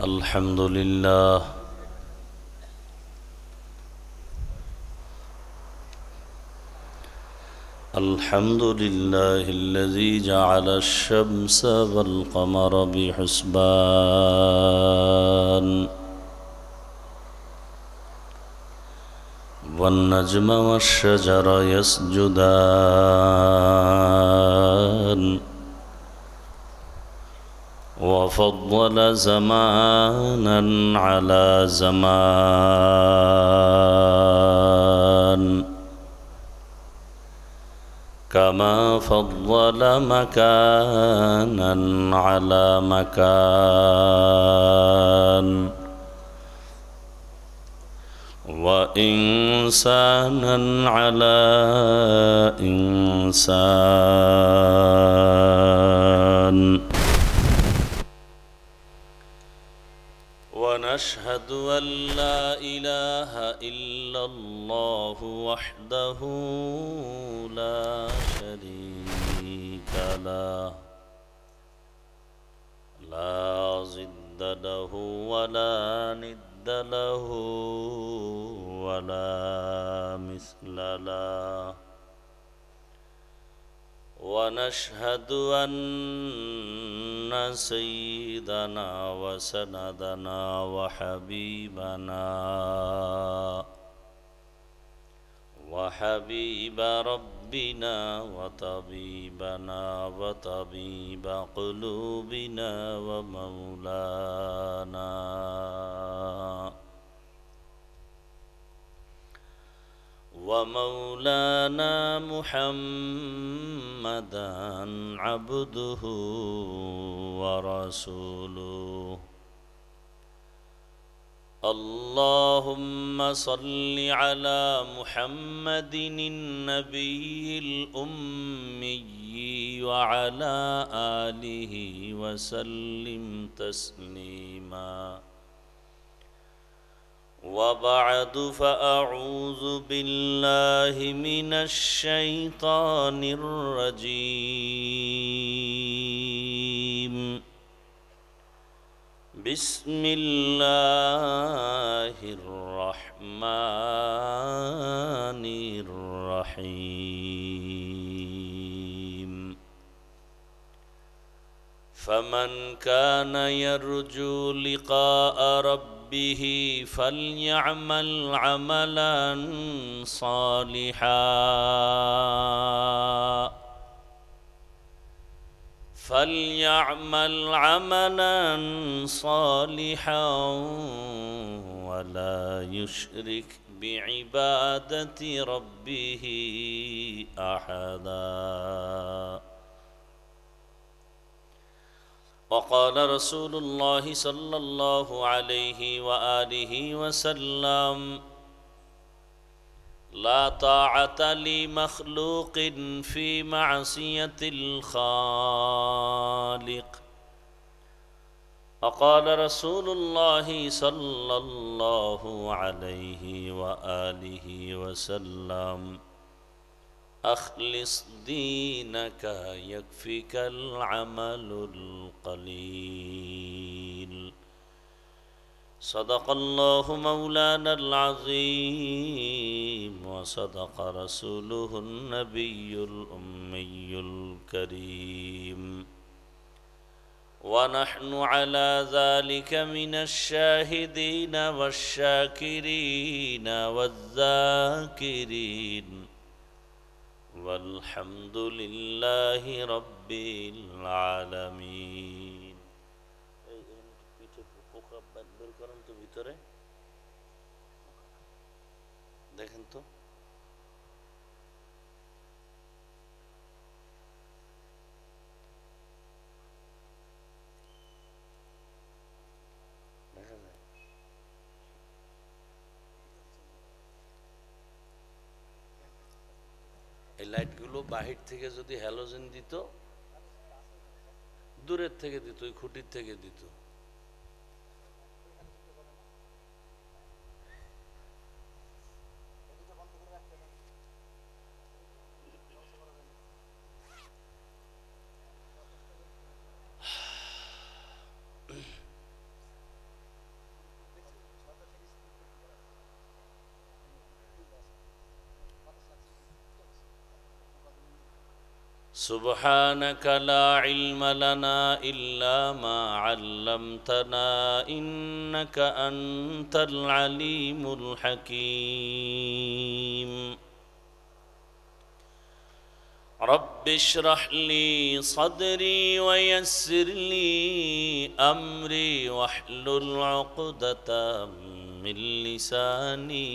الحمد لله الحمد لله الذي جعل الشمس والقمر بحسبان والنجم والشجر يسجدان وفضل زمانا على زمان كما فضل مكانا على مكان وإنسانا على إنسان ونشهد أن لا إله إلا الله وحده لا شريك له لا ضد له ولا ند له ولا مثل له ونشهد أن سيدنا وسندنا وحبيب ربنا وطبيبنا وطبيب قلوبنا ومولانا محمدا عبده ورسوله اللهم صل على محمد النبي الأمي وعلى آله وسلم تسليما وبعد فأعوذ بالله من الشيطان الرجيم بسم الله الرحمن الرحيم فمن كان يرجو لقاء ربه فليعمل عملا صالحا ولا يشرك بعبادة ربه أحدا وقال رسول الله صلى الله عليه وآله وسلم لا طاعة لمخلوق في معصية الخالق وقال رسول الله صلى الله عليه وآله وسلم أخلص دينك يكفك العمل القليل صدق الله مولانا العظيم وصدق رسوله النبي الأمي الكريم ونحن على ذلك من الشاهدين والشاكرين والذاكرين والحمد لله رب العالمين দেখেন তো দেখা যায় এই লাইটগুলো বাহির থেকে যদি হ্যালোজেন দিত দূরের থেকে দিত ওই খুঁটির থেকে দিত سبحانك لا علم لنا إلا ما علمتنا إنك أنت العليم الحكيم رب اشرح لي صدري ويسر لي أمري واحلل عقدة من لساني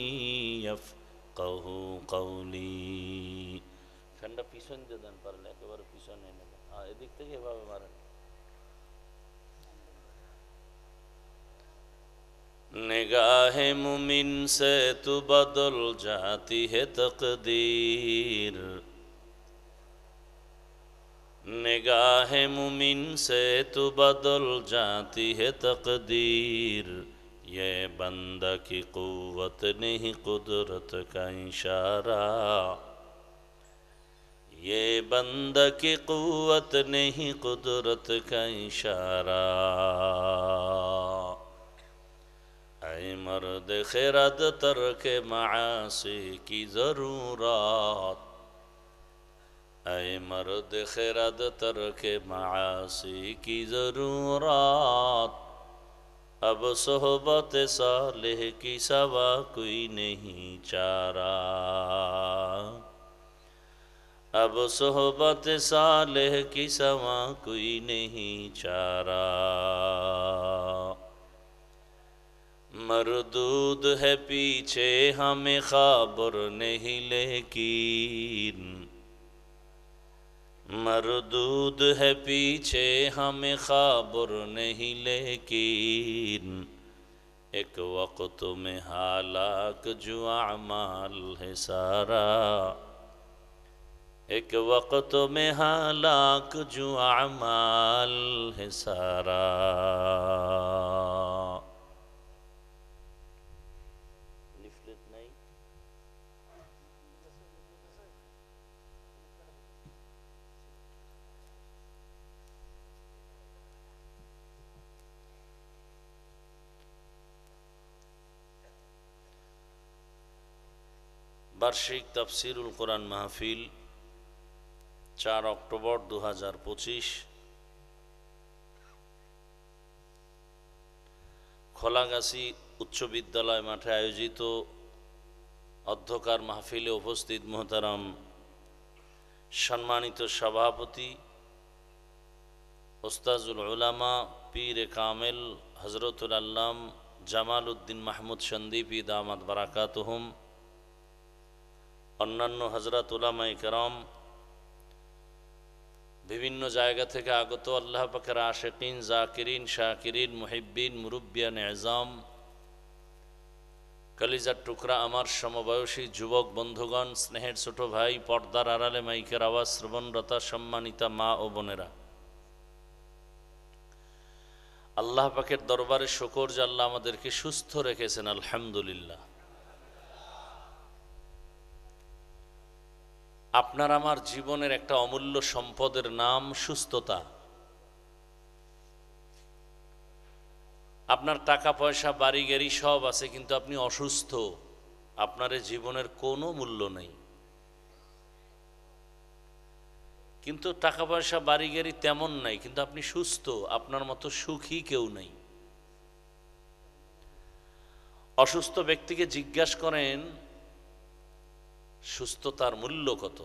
يفقه قولي ফ্যানটা পিছন দিয়ে দেন পারলে একেবারে পিছনে এনে দেন এদিক থেকে এভাবে মারেন निगाह मुमिन से तू बदल जाती है तकदीर निगाह मुमिन से तू बदल जाती है तकदीर ये बंदा की कुव्वत नहीं कुदरत का इशारा ये बंदा की कुव्वत नहीं कुदरत का इशारा ऐ मर्द खिरद तर्क मासी की ज़रूरत ऐ मर्द खिरद तर्क मासी की ज़रूरत अब सोहबत सालेह की सवा कोई नहीं चारा अब सोहबत सालेह की सवा कोई नहीं चारा मरदूद है पीछे हमें खबर नहीं लेकिन मरदूद है पीछे हमें खबर नहीं लेकिन एक वक्त में हालाक जो अमाल है सारा एक वक्त में हालाक जो अमाल है सारा लिफलेट नहीं বার্ষিক তাফসীরুল কোরআন মাহফিল 4 অক্টোবর 2025 খোলাগাছি উচ্চ বিদ্যালয় মাঠে আয়োজিত অধ্যকার মাহফিলে উপস্থিত মোহতারাম সম্মানিত সভাপতি ওস্তাজুল উলামা পীর কামেল হযরতুল আল্লাম জামাল উদ্দিন মাহমুদ সন্দীপী দামাত বারাকাতুহুম অন্যান্য হযরত উলামায়ে কেরাম বিভিন্ন জায়গা থেকে আগত আল্লাহ পাকের আশিকিন জাকিরিন শাকিরিন মুহিব্বিন মুরব্বিয়ান এজাম কলিজার টুকরা আমার সমবয়সী যুবক বন্ধুগণ স্নেহের ছোট ভাই পর্দার আড়ালে মাইকের আওয়াজ শ্রবণরতা সম্মানিতা মা ও বোনেরা আল্লাহ পাকের দরবারে শুকর যে আল্লাহ আমাদেরকে সুস্থ রেখেছেন আলহামদুলিল্লাহ আপনার আমার জীবনের একটা অমূল্য সম্পদের নাম সুস্থতা আপনার টাকা পয়সা বাড়ি গাড়ি সব আছে কিন্তু আপনি অসুস্থ আপনার জীবনের কোনো মূল্য নেই কিন্তু টাকা পয়সা বাড়ি গাড়ি তেমন নাই কিন্তু আপনি সুস্থ আপনার মতো সুখী কেউ নেই অসুস্থ ব্যক্তিকে জিজ্ঞাসা করেন সুস্থতার মূল্য কত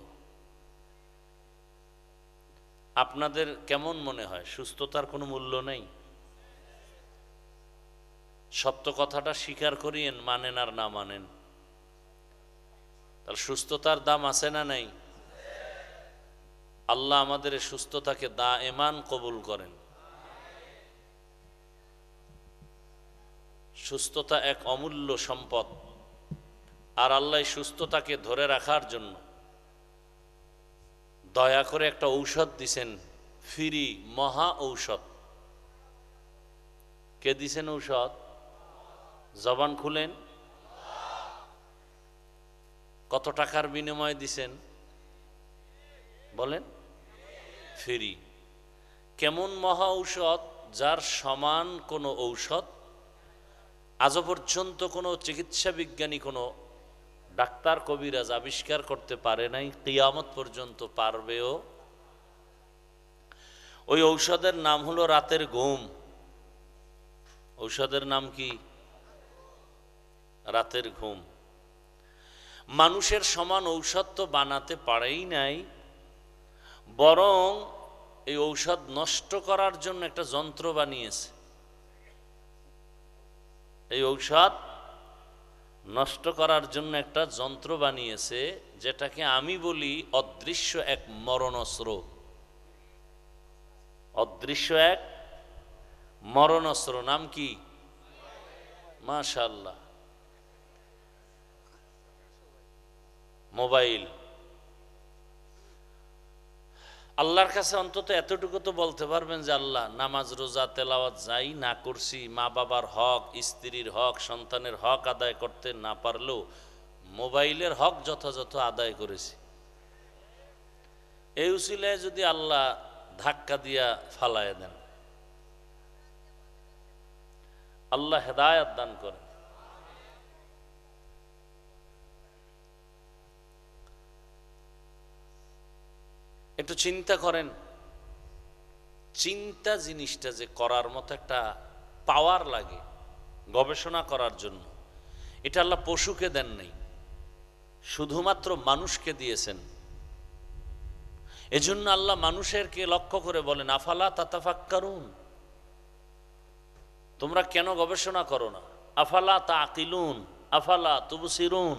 আপনাদের কেমন মনে হয় সুস্থতার কোনো মূল্য নেই সত্য কথাটা স্বীকার করিয়েন মানেন আর না মানেন তাহলে সুস্থতার দাম আছে না নাই আল্লাহ আমাদের সুস্থতাকে দায়েমান কবুল করেন সুস্থতা এক অমূল্য সম্পদ আর আল্লাহ সুস্থতাকে ধরে রাখার জন্য দয়া করে একটা ঔষধ দিছেন ফ্রি মহা ঔষধ কে দিছেন ঔষধ জবান খুলেন কত টাকার বিনিময়ে দিছেন বলেন ফ্রি কেমন মহা ঔষধ যার সমান কোনো ঔষধ আজ পর্যন্ত কোনো চিকিৎসা বিজ্ঞানী কোনো ডাক্তার কবিরাজ আবিষ্কার করতে পারে নাই কিয়ামত পর্যন্ত পারবেও ওই ঔষধের নাম হলো রাতের ঘুম। ঔষধের নাম কি? রাতের ঘুম। মানুষের সমান ঔষধ তো বানাতে পারেই নাই, বরং এই ঔষধ নষ্ট করার জন্য একটা যন্ত্র বানিয়েছে। এই ঔষধ নষ্ট করার জন্য একটা যন্ত্র বানিয়েছে, যেটাকে আমি বলি অদৃশ্য এক মরণাস্ত্র। অদৃশ্য এক মরণাস্ত্র। নাম কি? মাশাআল্লাহ, মোবাইল। আল্লাহর কাছে অন্তত এতটুকু তো বলতে পারবেন যে আল্লাহ, নামাজ রোজা তেলাওয়াত যাই না করছি, মা বাবার হক, স্ত্রীর হক, সন্তানের হক আদায় করতে না পারলেও মোবাইলের হক যথাযথ আদায় করেছি। এই উসিলায় যদি আল্লাহ ধাক্কা দিয়া ফালায় দেন, আল্লাহ হেদায়েত দান করেন। একটু চিন্তা করেন, চিন্তা জিনিসটা যে করার মতো একটা পাওয়ার লাগে গবেষণা করার জন্য, এটা আল্লাহ পশুকে দেন নাই, শুধুমাত্র মানুষকে দিয়েছেন। এজন্য আল্লাহ মানুষেরকে লক্ষ্য করে বলেন, আফালা তাতাফাক্কারুন, তোমরা কেন গবেষণা করো না? আফালা তাকিলুন, আফালা তুবসিরুন।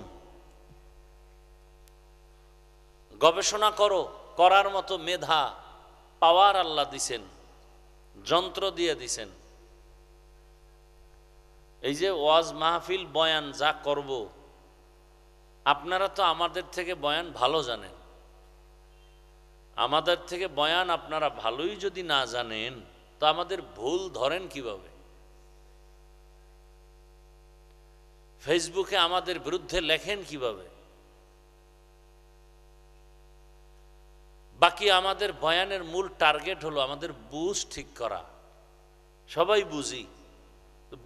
গবেষণা করো, করার মতো মেধা পাওয়ার আল্লাহ দিছেন, যন্ত্র দিয়ে দিছেন। এই যে ওয়াজ মাহফিল বয়ান যা করব, আপনারা তো আমাদের থেকে বয়ান ভালো জানেন। আমাদের থেকে বয়ান আপনারা ভালোই যদি না জানেন, তো আমাদের ভুল ধরেন কিভাবে? ফেসবুকে আমাদের বিরুদ্ধে লেখেন কিভাবে? বাকি আমাদের বয়ানের মূল টার্গেট হলো আমাদের বুঝ ঠিক করা। সবাই বুঝি,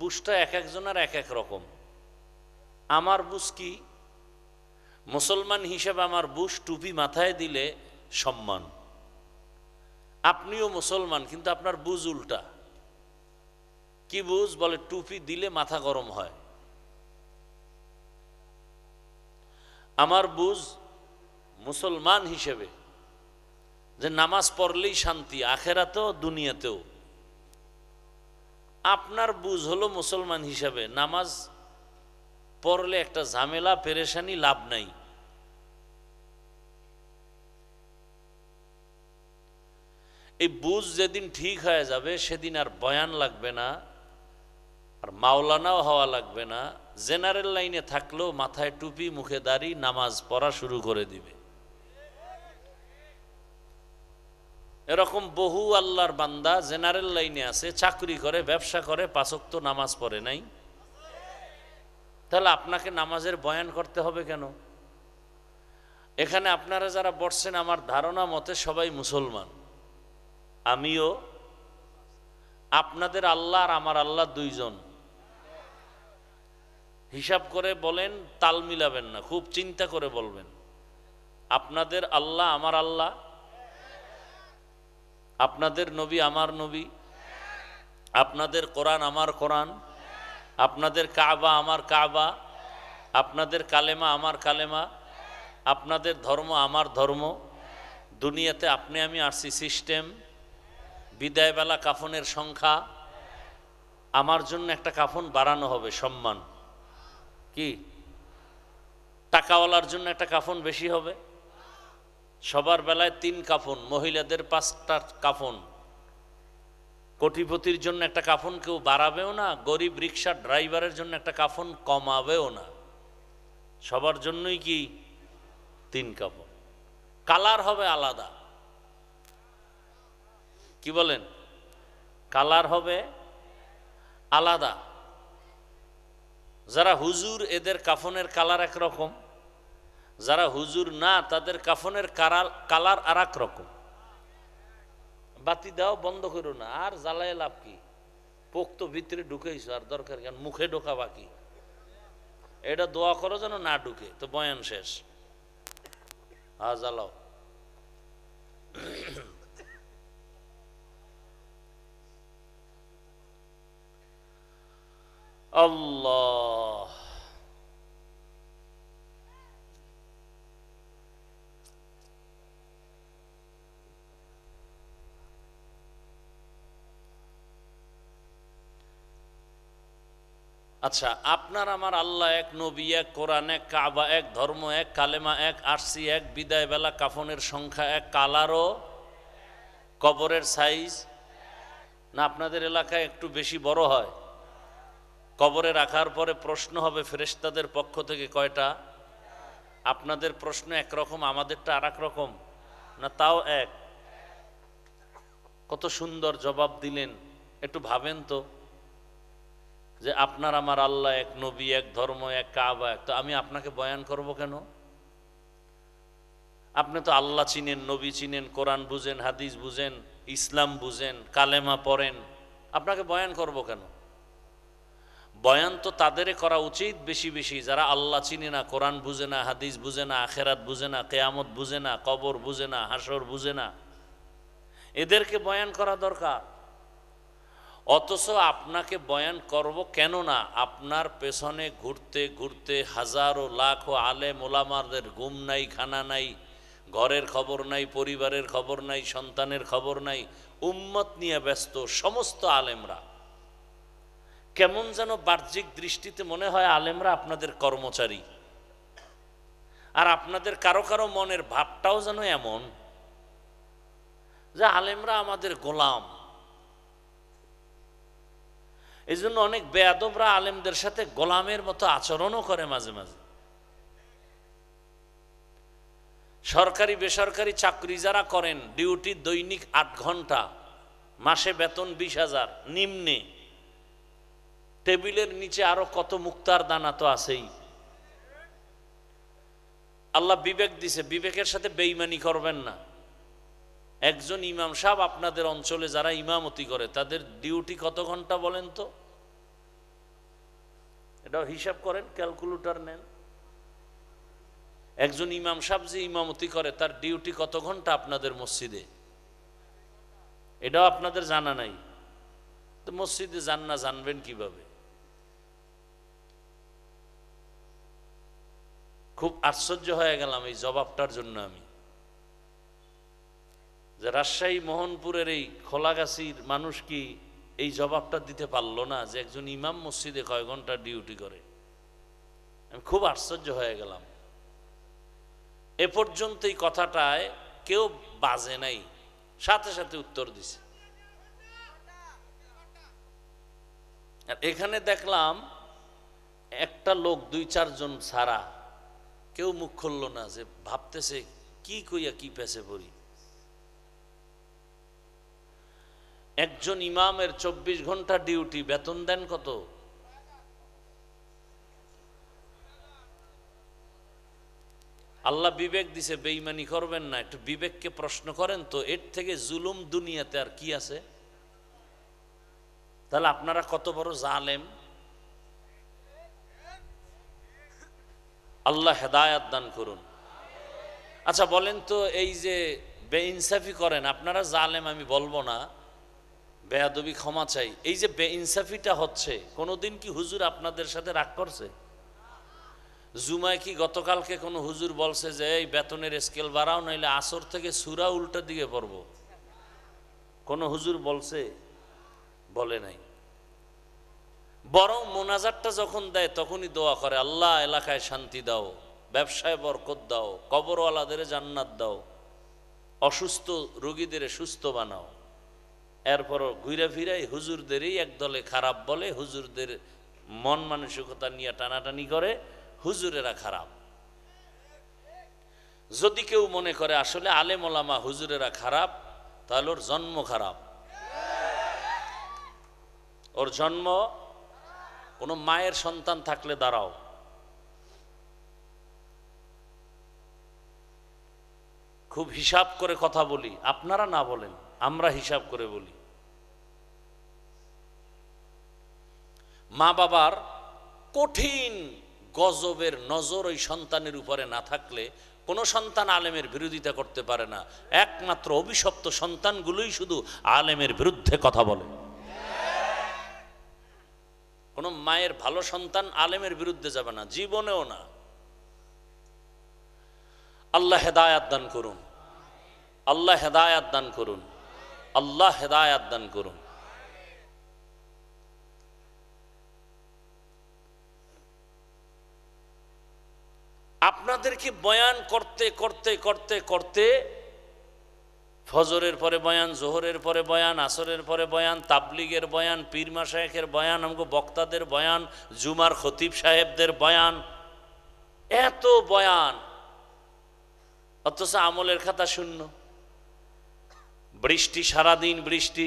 বুঝটা এক একজনের এক এক রকম। আমার বুঝ কি? মুসলমান হিসেবে আমার বুঝ টুপি মাথায় দিলে সম্মান। আপনিও মুসলমান, কিন্তু আপনার বুঝ উল্টা। কি বুঝ? বলে টুপি দিলে মাথা গরম হয়। আমার বুঝ মুসলমান হিসেবে যে নামাজ পড়লেই শান্তি, আখেরাতেও দুনিয়াতেও। আপনার বুঝ হলো মুসলমান হিসাবে নামাজ পড়লে একটা ঝামেলা, পেরেশানি, লাভ নাই। এই বুঝ যেদিন ঠিক হয়ে যাবে, সেদিন আর বয়ান লাগবে না, আর মাওলানাও হওয়া লাগবে না। জেনারেল লাইনে থাকলেও মাথায় টুপি, মুখে দাড়ি, নামাজ পড়া শুরু করে দিবে। এরকম বহু আল্লাহর বান্দা জেনারেল লাইনে আছে, চাকরি করে, ব্যবসা করে, 5 ওয়াক্ত নামাজ পড়ে নাই। তাহলে আপনাকে নামাজের বয়ান করতে হবে কেন? এখানে আপনারা যারা বসছেন, আমার ধারণা মতে সবাই মুসলমান। আমিও। আপনাদের আল্লাহ আর আমার আল্লাহ দুইজন। হিসাব করে বলেন, তাল মিলাবেন না, খুব চিন্তা করে বলবেন। আপনাদের আল্লাহ আমার আল্লাহ, আপনাদের নবী আমার নবী, আপনাদের কোরআন আমার কোরআন, আপনাদের কাবা আমার কাবা, আপনাদের কালেমা আমার কালেমা, আপনাদের ধর্ম আমার ধর্ম। দুনিয়াতে আপনি আমি আসছি সিস্টেম। বিদায়বেলা কাফনের সংখ্যা, আমার জন্য একটা কাফন বাড়ানো হবে, সম্মান। কি? টাকাওয়ালার জন্য একটা কাফন বেশি হবে। সবার বেলায় 3 কাফন, মহিলাদের 5টা কাফন। কোটিপতির জন্য একটা কাফন কেউ বাড়াবেও না, গরিব রিক্সা ড্রাইভারের জন্য একটা কাফন কমাবেও না। সবার জন্যই কি 3 কাফন। কালার হবে আলাদা। কি বলেন? কালার হবে আলাদা। যারা হুজুর, এদের কাফনের কালার একরকম। যারা হুজুর না, তাদের কাফনের কালার আর এক রকম। বাতি দাও, বন্ধ করো না, আর জ্বালায় লাভ কি? পোক্ত ভিতরে ঢুকেইছ, আর দরকার কেন? মুখে ঢোকা বাকি। এটা দোয়া করো যেন না ঢুকে, তো বয়ান শেষ। জ্বালাও। আল্লাহ। আচ্ছা, আপনার আমার আল্লাহ এক, নবী এক, কোরআন এক, কাবা এক, ধর্ম এক, কালেমা এক, আরসি এক, বিদায় বেলা কাফনের সংখ্যা এক, কালারও, কবরের সাইজ না আপনাদের এলাকায় একটু বেশি বড় হয়? কবরে রাখার পরে প্রশ্ন হবে ফেরেশতাদের পক্ষ থেকে কয়টা? আপনাদের প্রশ্ন একরকম, আমাদেরটা আর এক রকম না? তাও এক। কত সুন্দর জবাব দিলেন। একটু ভাবেন তো, যে আপনার আমার আল্লাহ এক, নবী এক, ধর্ম এক, কাবা এক, তো আমি আপনাকে বয়ান করব কেন? আপনি তো আল্লাহ চিনেন, নবী চিনেন, কোরআন বুঝেন, হাদিস বুঝেন, ইসলাম বুঝেন, কালেমা পড়েন, আপনাকে বয়ান করব কেন? বয়ান তো তাদেরই করা উচিত বেশি বেশি যারা আল্লাহ চিনে না, কোরআন বুঝে না, হাদিস বুঝে না, আখেরাত বুঝে না, কেয়ামত বুঝে না, কবর বুঝে না, হাসর বুঝে না, এদেরকে বয়ান করা দরকার। অথচ আপনাকে বয়ান করব কেন না, আপনার পেছনে ঘুরতে ঘুরতে হাজারো লাখো আলেম ওলামাদের ঘুম নাই, খানা নাই, ঘরের খবর নাই, পরিবারের খবর নাই, সন্তানের খবর নাই, উম্মত নিয়ে ব্যস্ত সমস্ত আলেমরা। কেমন যেন বাহ্যিক দৃষ্টিতে মনে হয় আলেমরা আপনাদের কর্মচারী, আর আপনাদের কারো কারো মনের ভাবটাও যেন এমন যে আলেমরা আমাদের গোলাম। এই জন্য অনেক বেয়াদবরা আলেমদের সাথে গোলামের মতো আচরণও করে মাঝে মাঝে। সরকারি বেসরকারি চাকরি যারা করেন, ডিউটি দৈনিক ৮ ঘন্টা, মাসে বেতন ২০,০০০ নিম্নে, টেবিলের নিচে আরো কত মুক্তার দানা তো আছেই। আল্লাহ বিবেক দিছে, বিবেকের সাথে বেঈমানি করবেন না। একজন ইমাম সাহেব আপনাদের অঞ্চলে যারা ইমামতি করে তাদের ডিউটি কত ঘন্টা বলেন তো? এটাও হিসাব করেন, ক্যালকুলেটর নেন। একজন ইমাম সাহেব যে ইমামতি করে তার ডিউটি কত ঘন্টা আপনাদের মসজিদে? এটাও আপনাদের জানা নাই। তো মসজিদে যান না, জানবেন কিভাবে? খুব আশ্চর্য হয়ে গেলাম এই জবাবটার জন্য আমি, যে রাজশাহী মোহনপুরের এই খোলাগাছির মানুষ কি এই জবাবটা দিতে পারলো না যে একজন ইমাম মসজিদে কয় ঘন্টা ডিউটি করে? আমি খুব আশ্চর্য হয়ে গেলাম। এ পর্যন্ত এই কথাটায় কেউ বাজে নাই, সাথে সাথে উত্তর দিছে। আর এখানে দেখলাম একটা লোক, ২-৪ জন ছাড়া কেউ মুখ খুলল না, যে ভাবতেছে কি কইয়া কি পেছে পড়ি। একজন ইমামের ২৪ ঘন্টা ডিউটি, বেতন দেন কত? আল্লাহ বিবেক দিছে, বেঈমানি করবেন না। একটু বিবেককে প্রশ্ন করেন তো, এর থেকে জুলুম দুনিয়াতে আর কি আছে? তাহলে আপনারা কত বড় জালেম। আল্লাহ হেদায়াত দান করুন। আচ্ছা বলেন তো, এই যে বেইনসাফি করেন আপনারা, জালেম আমি বলবো না, বেয়াদবি ক্ষমা চাই, এই যে বেইনসাফিটা হচ্ছে, কোনোদিন কি হুজুর আপনাদের সাথে রাগ করছে? জুমায় কি গতকালকে কোনো হুজুর বলছে যে এই বেতনের স্কেল বাড়াও, নাইলে আসর থেকে সূরা উল্টা দিকে পড়ব? কোন হুজুর বলছে? বলে নাই। বরং মোনাজাতটা যখন দেয় তখনই দোয়া করে, আল্লাহ এলাকায় শান্তি দাও, ব্যবসায় বরকত দাও, কবরওয়ালাদের জান্নাত দাও, অসুস্থ রোগীদের সুস্থ বানাও। এরপরও ঘুরে ফিরাই হুজুরদেরই একদলে খারাপ বলে, হুজুরদের মন মানসিকতা নিয়ে টানাটানি করে, হুজুরেরা খারাপ। যদি কেউ মনে করে আসলে আলেম ওলামা হুজুরেরা খারাপ, তাহলে ওর জন্ম খারাপ। ওর জন্ম, কোনো মায়ের সন্তান থাকলে দাঁড়াও, খুব হিসাব করে কথা বলি, আপনারা না বলেন, আমরা হিসাব করে বলি। মা বাবার কঠিন গজবের নজর ওই সন্তানের উপরে না থাকলে কোনো সন্তান আলেমের বিরোধিতা করতে পারে না। একমাত্র অভিশপ্ত সন্তানগুলোই শুধু আলেমের বিরুদ্ধে কথা বলে। কোনো মায়ের ভালো সন্তান আলেমের বিরুদ্ধে যাবে না, জীবনেও না। আল্লাহ হেদায়াত দান করুন, আল্লাহ হেদায়াত দান করুন, আল্লাহ হেদায়াত দান করুন। আপনাদেরকে বয়ান করতে করতে করতে করতে ফজরের পরে বয়ান, জোহরের পরে বয়ান, আসরের পরে বয়ান, তাবলিগের বয়ান, পীর মাশায়েখের বয়ান, আমগো বক্তাদের বয়ান, জুমার খতিব সাহেবদের বয়ান, এত বয়ান, অথচ আমলের খাতা শূন্য। বৃষ্টি, সারাদিন বৃষ্টি,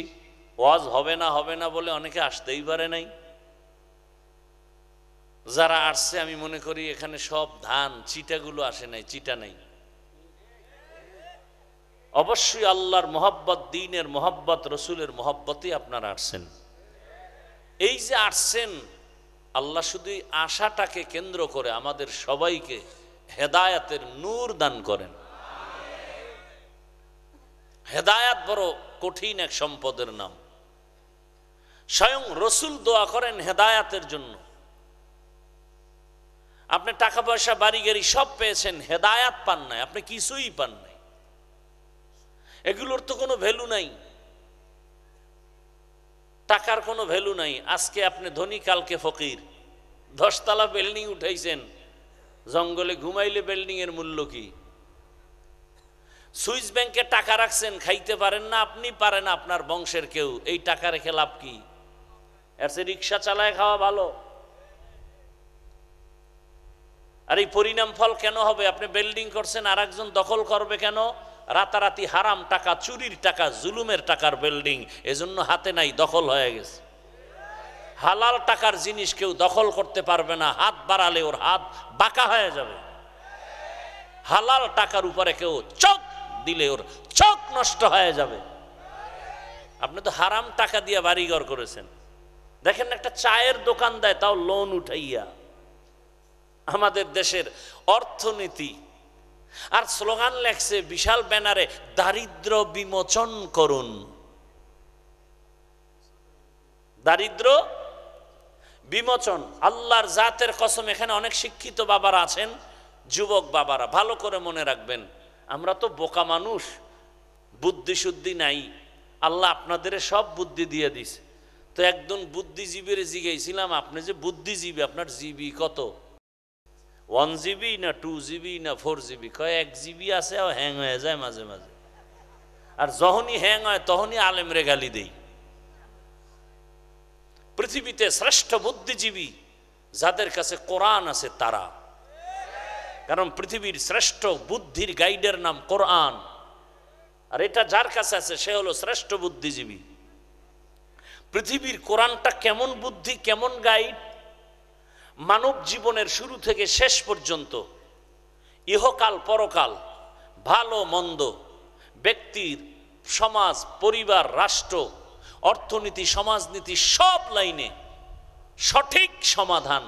ওয়াজ হবে না হবে না বলে অনেকে আসতেই পারে নাই। যারা আসছে আমি মনে করি এখানে সব ধান, চিটাগুলো আসে নাই, চিটা নাই। অবশ্যই আল্লাহর মোহাব্বত, দ্বীনের মোহাব্বত, রসুলের মোহাব্বতই আপনারা আসছেন। এই যে আসছেন, আল্লাহ শুধু আশাটাকে কেন্দ্র করে আমাদের সবাইকে হেদায়াতের নূর দান করেন। হেদায়াত বড় কঠিন এক সম্পদের নাম। স্বয়ং রসুল দোয়া করেন হেদায়াতের জন্য। আপনি টাকা পয়সা, বাড়ি গাড়ি সব পেয়েছেন, হেদায়াত পান নাই, আপনি কিছুই পান নাই। এগুলোর তো কোনো ভ্যালু নাই, টাকার কোনো ভ্যালু নাই। আজকে আপনি ধনী, কালকে ফকির। 10 তলা বিল্ডিং উঠাইছেন, জঙ্গলে ঘুমাইলে বিল্ডিং এর মূল্য কি? সুইস ব্যাংকে টাকা রাখছেন, খাইতে পারেন না আপনি, পারে না আপনার বংশের কেউ, এই টাকা রেখে লাভ কি? এর চেয়ে রিক্সা চালায় খাওয়া ভালো। আর এই পরিণাম ফল কেন হবে? আপনি বিল্ডিং করছেন, আর একজন দখল করবে কেন? রাতারাতি হারাম টাকা, চুরির টাকা, জুলুমের টাকার বিল্ডিং, এজন্য হাতে নাই, দখল হয়ে গেছে। হালাল টাকার জিনিস কেউ দখল করতে পারবে না, হাত বাড়ালে ওর হাত বাঁকা হয়ে যাবে। হালাল টাকার উপরে কেউ চোখ দিলে ওর চোখ নষ্ট হয়ে যাবে। আপনি তো হারাম টাকা দিয়ে বাড়িঘর করেছেন। দেখেন একটা চায়ের দোকান দেয়, তাও লোন উঠাইয়া। আমাদের দেশের অর্থনীতি, আর স্লোগান লেখছে বিশাল ব্যানারে, দারিদ্র বিমোচন করুন। দারিদ্র বিমোচন। আল্লাহর জাতের কসম, এখানে অনেক শিক্ষিত বাবারা আছেন, যুবক বাবারা, ভালো করে মনে রাখবেন, আমরা তো বোকা মানুষ, বুদ্ধি শুদ্ধি নাই। আল্লাহ আপনাদের সব বুদ্ধি দিয়ে দিছে। তো একজন বুদ্ধিজীবীর জিজ্ঞাসিলাম, আপনি যে বুদ্ধিজীবী, আপনার জিবি কত? 1 GB না 2 GB না 4 GB? কয় 1 GB আছে, হ্যাং হয়ে যায় মাঝে মাঝে। আর যখনই হ্যাং হয় তখনই আলেমরে গালি দেই। পৃথিবীতে শ্রেষ্ঠ বুদ্ধিজীবী যাদের কাছে কোরআন আছে তারা, কারণ পৃথিবীর শ্রেষ্ঠ বুদ্ধির গাইডের নাম কোরআন, আর এটা যার কাছে আছে সে হলো শ্রেষ্ঠ বুদ্ধিজীবী। পৃথিবীর কোরআনটা কেমন বুদ্ধি, কেমন গাইড, মানব জীবনের শুরু থেকে শেষ পর্যন্ত, ইহকাল পরকাল, ভালো মন্দ, ব্যক্তির, সমাজ, পরিবার, রাষ্ট্র, অর্থনীতি, সমাজনীতি, সব লাইনে সঠিক সমাধান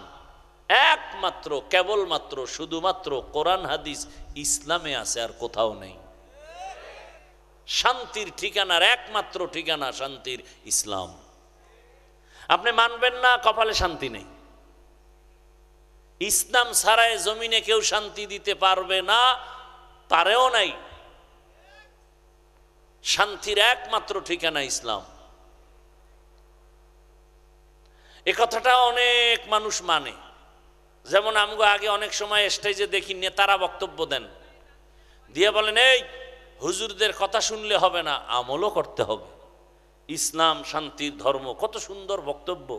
একমাত্র, কেবলমাত্র, শুধুমাত্র কোরআন হাদিস ইসলামে আছে, আর কোথাও নেই। শান্তির ঠিকানার একমাত্র ঠিকানা শান্তির ইসলাম। আপনি মানবেন না, কপালে শান্তি নেই। ইসলাম ছাড়াই জমিনে কেউ শান্তি দিতে পারবে না, পারেও নাই। শান্তির একমাত্র ঠিকানা ইসলাম। এ কথাটা অনেক মানুষ মানে। যেমন আমগো আগে অনেক সময় স্টেজে দেখি নেতারা বক্তব্য দেন, দিয়ে বলেন এই হুজুরদের কথা শুনলে হবে না, আমলও করতে হবে। ইসলাম শান্তির ধর্ম, কত সুন্দর বক্তব্য।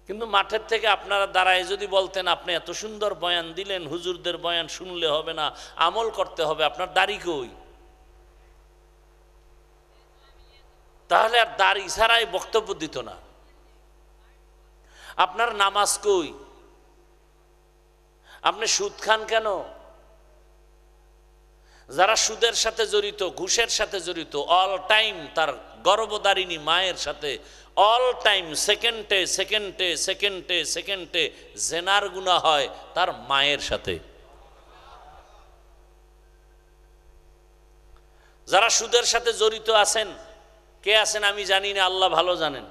কিন্তু মাঠের থেকে আপনারা দাঁড়ায় যদি বলতেন, আপনি এত সুন্দর বয়ান দিলেন, হুজুরদের বয়ান শুনলে হবে না, আমল করতে হবে, আপনার দাড়ি কই? তাহলে আর দাড়ি ছাড়াই বক্তব্য দিত না। আপনার নামাজ কই? আপনি সুদ খান কেন? যারা সুদের সাথে জড়িত, ঘুষের সাথে জড়িত, অল টাইম তার গর্ভধারিণী মায়ের সাথে অল টাইম সেকেন্ডে সেকেন্ডে সেকেন্ডে সেকেন্ডে জেনার গুনাহ হয় তার মায়ের সাথে। যারা সুদের সাথে জড়িত আছেন, কে আছেন আমি জানি না, আল্লাহ ভালো জানেন।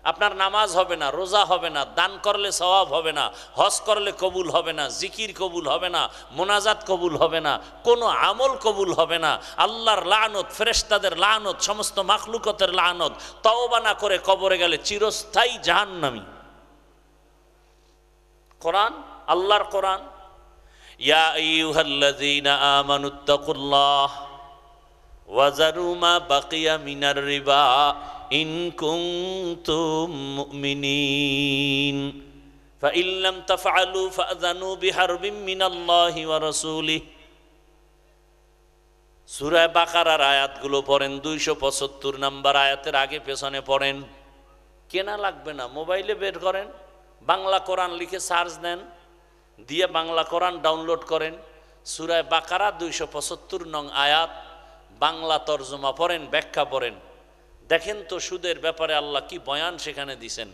আপনার নামাজ হবে না, রোজা হবে না, দান করলে সওয়াব হবে না, হজ করলে কবুল হবে না, জিকির কবুল হবে না, মোনাজাত কবুল হবে না, কোনো আমল কবুল হবে না। আল্লাহর লানত, ফেরেশতাদের লানত, সমস্ত মাখলুকতের লানত, তওবা না করে কবরে গেলে চিরস্থায়ী জাহান্নামী। কোরআন, আল্লাহর কোরআন, ইয়া আইয়ুহাল্লাযীনা আমানুত্তাকুল্লাহ ওয়াজারু মা বাকিয়া মিনার রিবা ইন কুনতুম মুমিনিন ফাইন লাম তাফআলু ফাআযানু বিহারবিন মিনাল্লাহি ওয়া রাসূলিহি। সূরা বাকারার আয়াতগুলো পড়েন, 275 নম্বর আয়াতের আগে পেছনে পড়েন। কেনা লাগবে না, মোবাইলে বের করেন, বাংলা কোরআন লিখে সার্চ দেন, দিয়ে বাংলা কোরআন ডাউনলোড করেন। সূরা বাকারা 275 নং আয়াত বাংলা তরজমা পড়েন, ব্যাখ্যা পড়েন, দেখেন তো সুদের ব্যাপারে আল্লাহ কি বয়ান সেখানে দিছেন।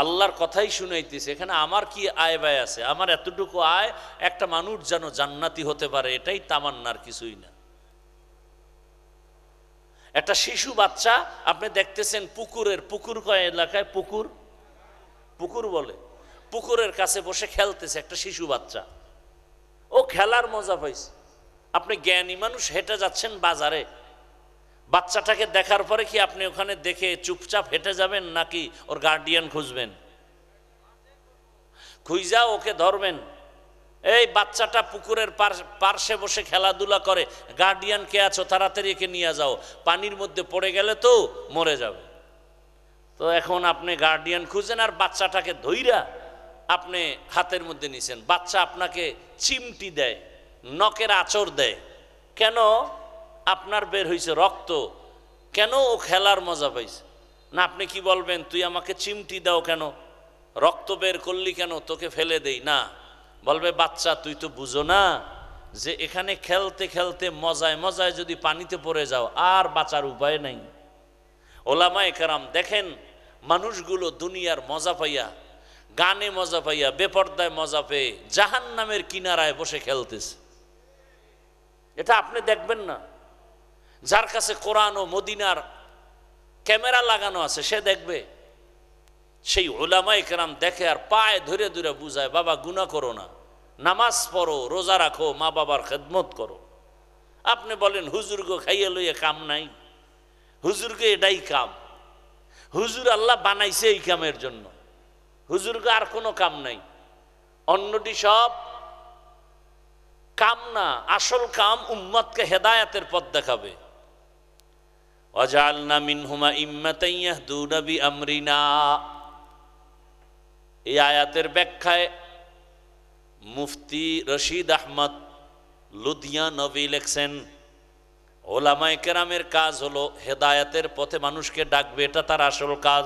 আল্লাহর কথাই শুনাইতেছে। এখানে আমার কি আয় ব্যয় আছে? আমার এতটুকু আয় একটা মানুষ যেন জান্নাতি হতে পারে, এটাই তামান্নার, কিছুই না। একটা শিশু বাচ্চা আপনি দেখতেছেন পুকুর কয় এলাকায় পুকুর বলে, পুকুরের কাছে বসে খেলতেছে একটা শিশু বাচ্চা। ও খেলার মজা পাইছে। আপনি জ্ঞানী মানুষ হেঁটে যাচ্ছেন বাজারে, বাচ্চাটাকে দেখার পরে কি আপনি ওখানে দেখে চুপচাপ হেঁটে যাবেন, নাকি ওর গার্ডিয়ান খুঁজবেন? খুঁজা ওকে ধরবেন। এই বাচ্চাটা পুকুরের পার্শ্বে বসে খেলাধুলা করে, গার্ডিয়ান কে আছো, তাড়াতাড়ি একে নিয়ে যাও, পানির মধ্যে পড়ে গেলে তো মরে যাবে। তো এখন আপনি গার্ডিয়ান খুঁজেন আর বাচ্চাটাকে ধইরা আপনি হাতের মধ্যে নিছেন। বাচ্চা আপনাকে চিমটি দেয়, নখের আঁচড় দেয়। কেন? আপনার বের হয়েছে রক্ত। কেন? ও খেলার মজা পাইছে না। আপনি কি বলবেন, তুই আমাকে চিমটি দাও কেন, রক্ত বের করলি কেন, তোকে ফেলে দেই না? বলবে, বাচ্চা তুই তো বুঝো না যে এখানে খেলতে খেলতে মজায় মজায় যদি পানিতে পড়ে যাও আর বাঁচার উপায় নাই। ওলামায়ে কেরাম দেখেন, মানুষগুলো দুনিয়ার মজা পাইয়া, গানে মজা পাইয়া, বেপর্দায় মজা পেয়ে জাহান্নামের কিনারায় বসে খেলতেছে। এটা আপনি দেখবেন না। যার কাছে কোরআন ও মদিনার ক্যামেরা লাগানো আছে সে দেখবে। সেই উলামায়ে কেরাম দেখে আর পায়ে ধরে ধরে বুঝায়, বাবা গুনাহ করো না, নামাজ পড়ো, রোজা রাখো, মা বাবার খেদমত করো। আপনি বলেন হুজুরকে খাইয়ে লইয়ে কাম নাই। হুজুরকে এটাই কাম। হুজুর আল্লাহ বানাইছে এই কামের জন্য। হুজুরকে আর কোনো কাম নাই, অন্যটি সব কাম না। আসল কাম উম্মতকে হেদায়েতের পথ দেখাবে। ওয়াজআলনা মিনহুমা ইম্মাতান ইয়াহদুনা বিআমরিনা। এই আয়াতের ব্যাখ্যায় মুফতি রশিদ আহমদ লুধিয়ানভি লেখছেন, ওলামায়ে কেরামের কাজ হলো হেদায়েতের পথে মানুষকে ডাকবে, এটা তার আসল কাজ।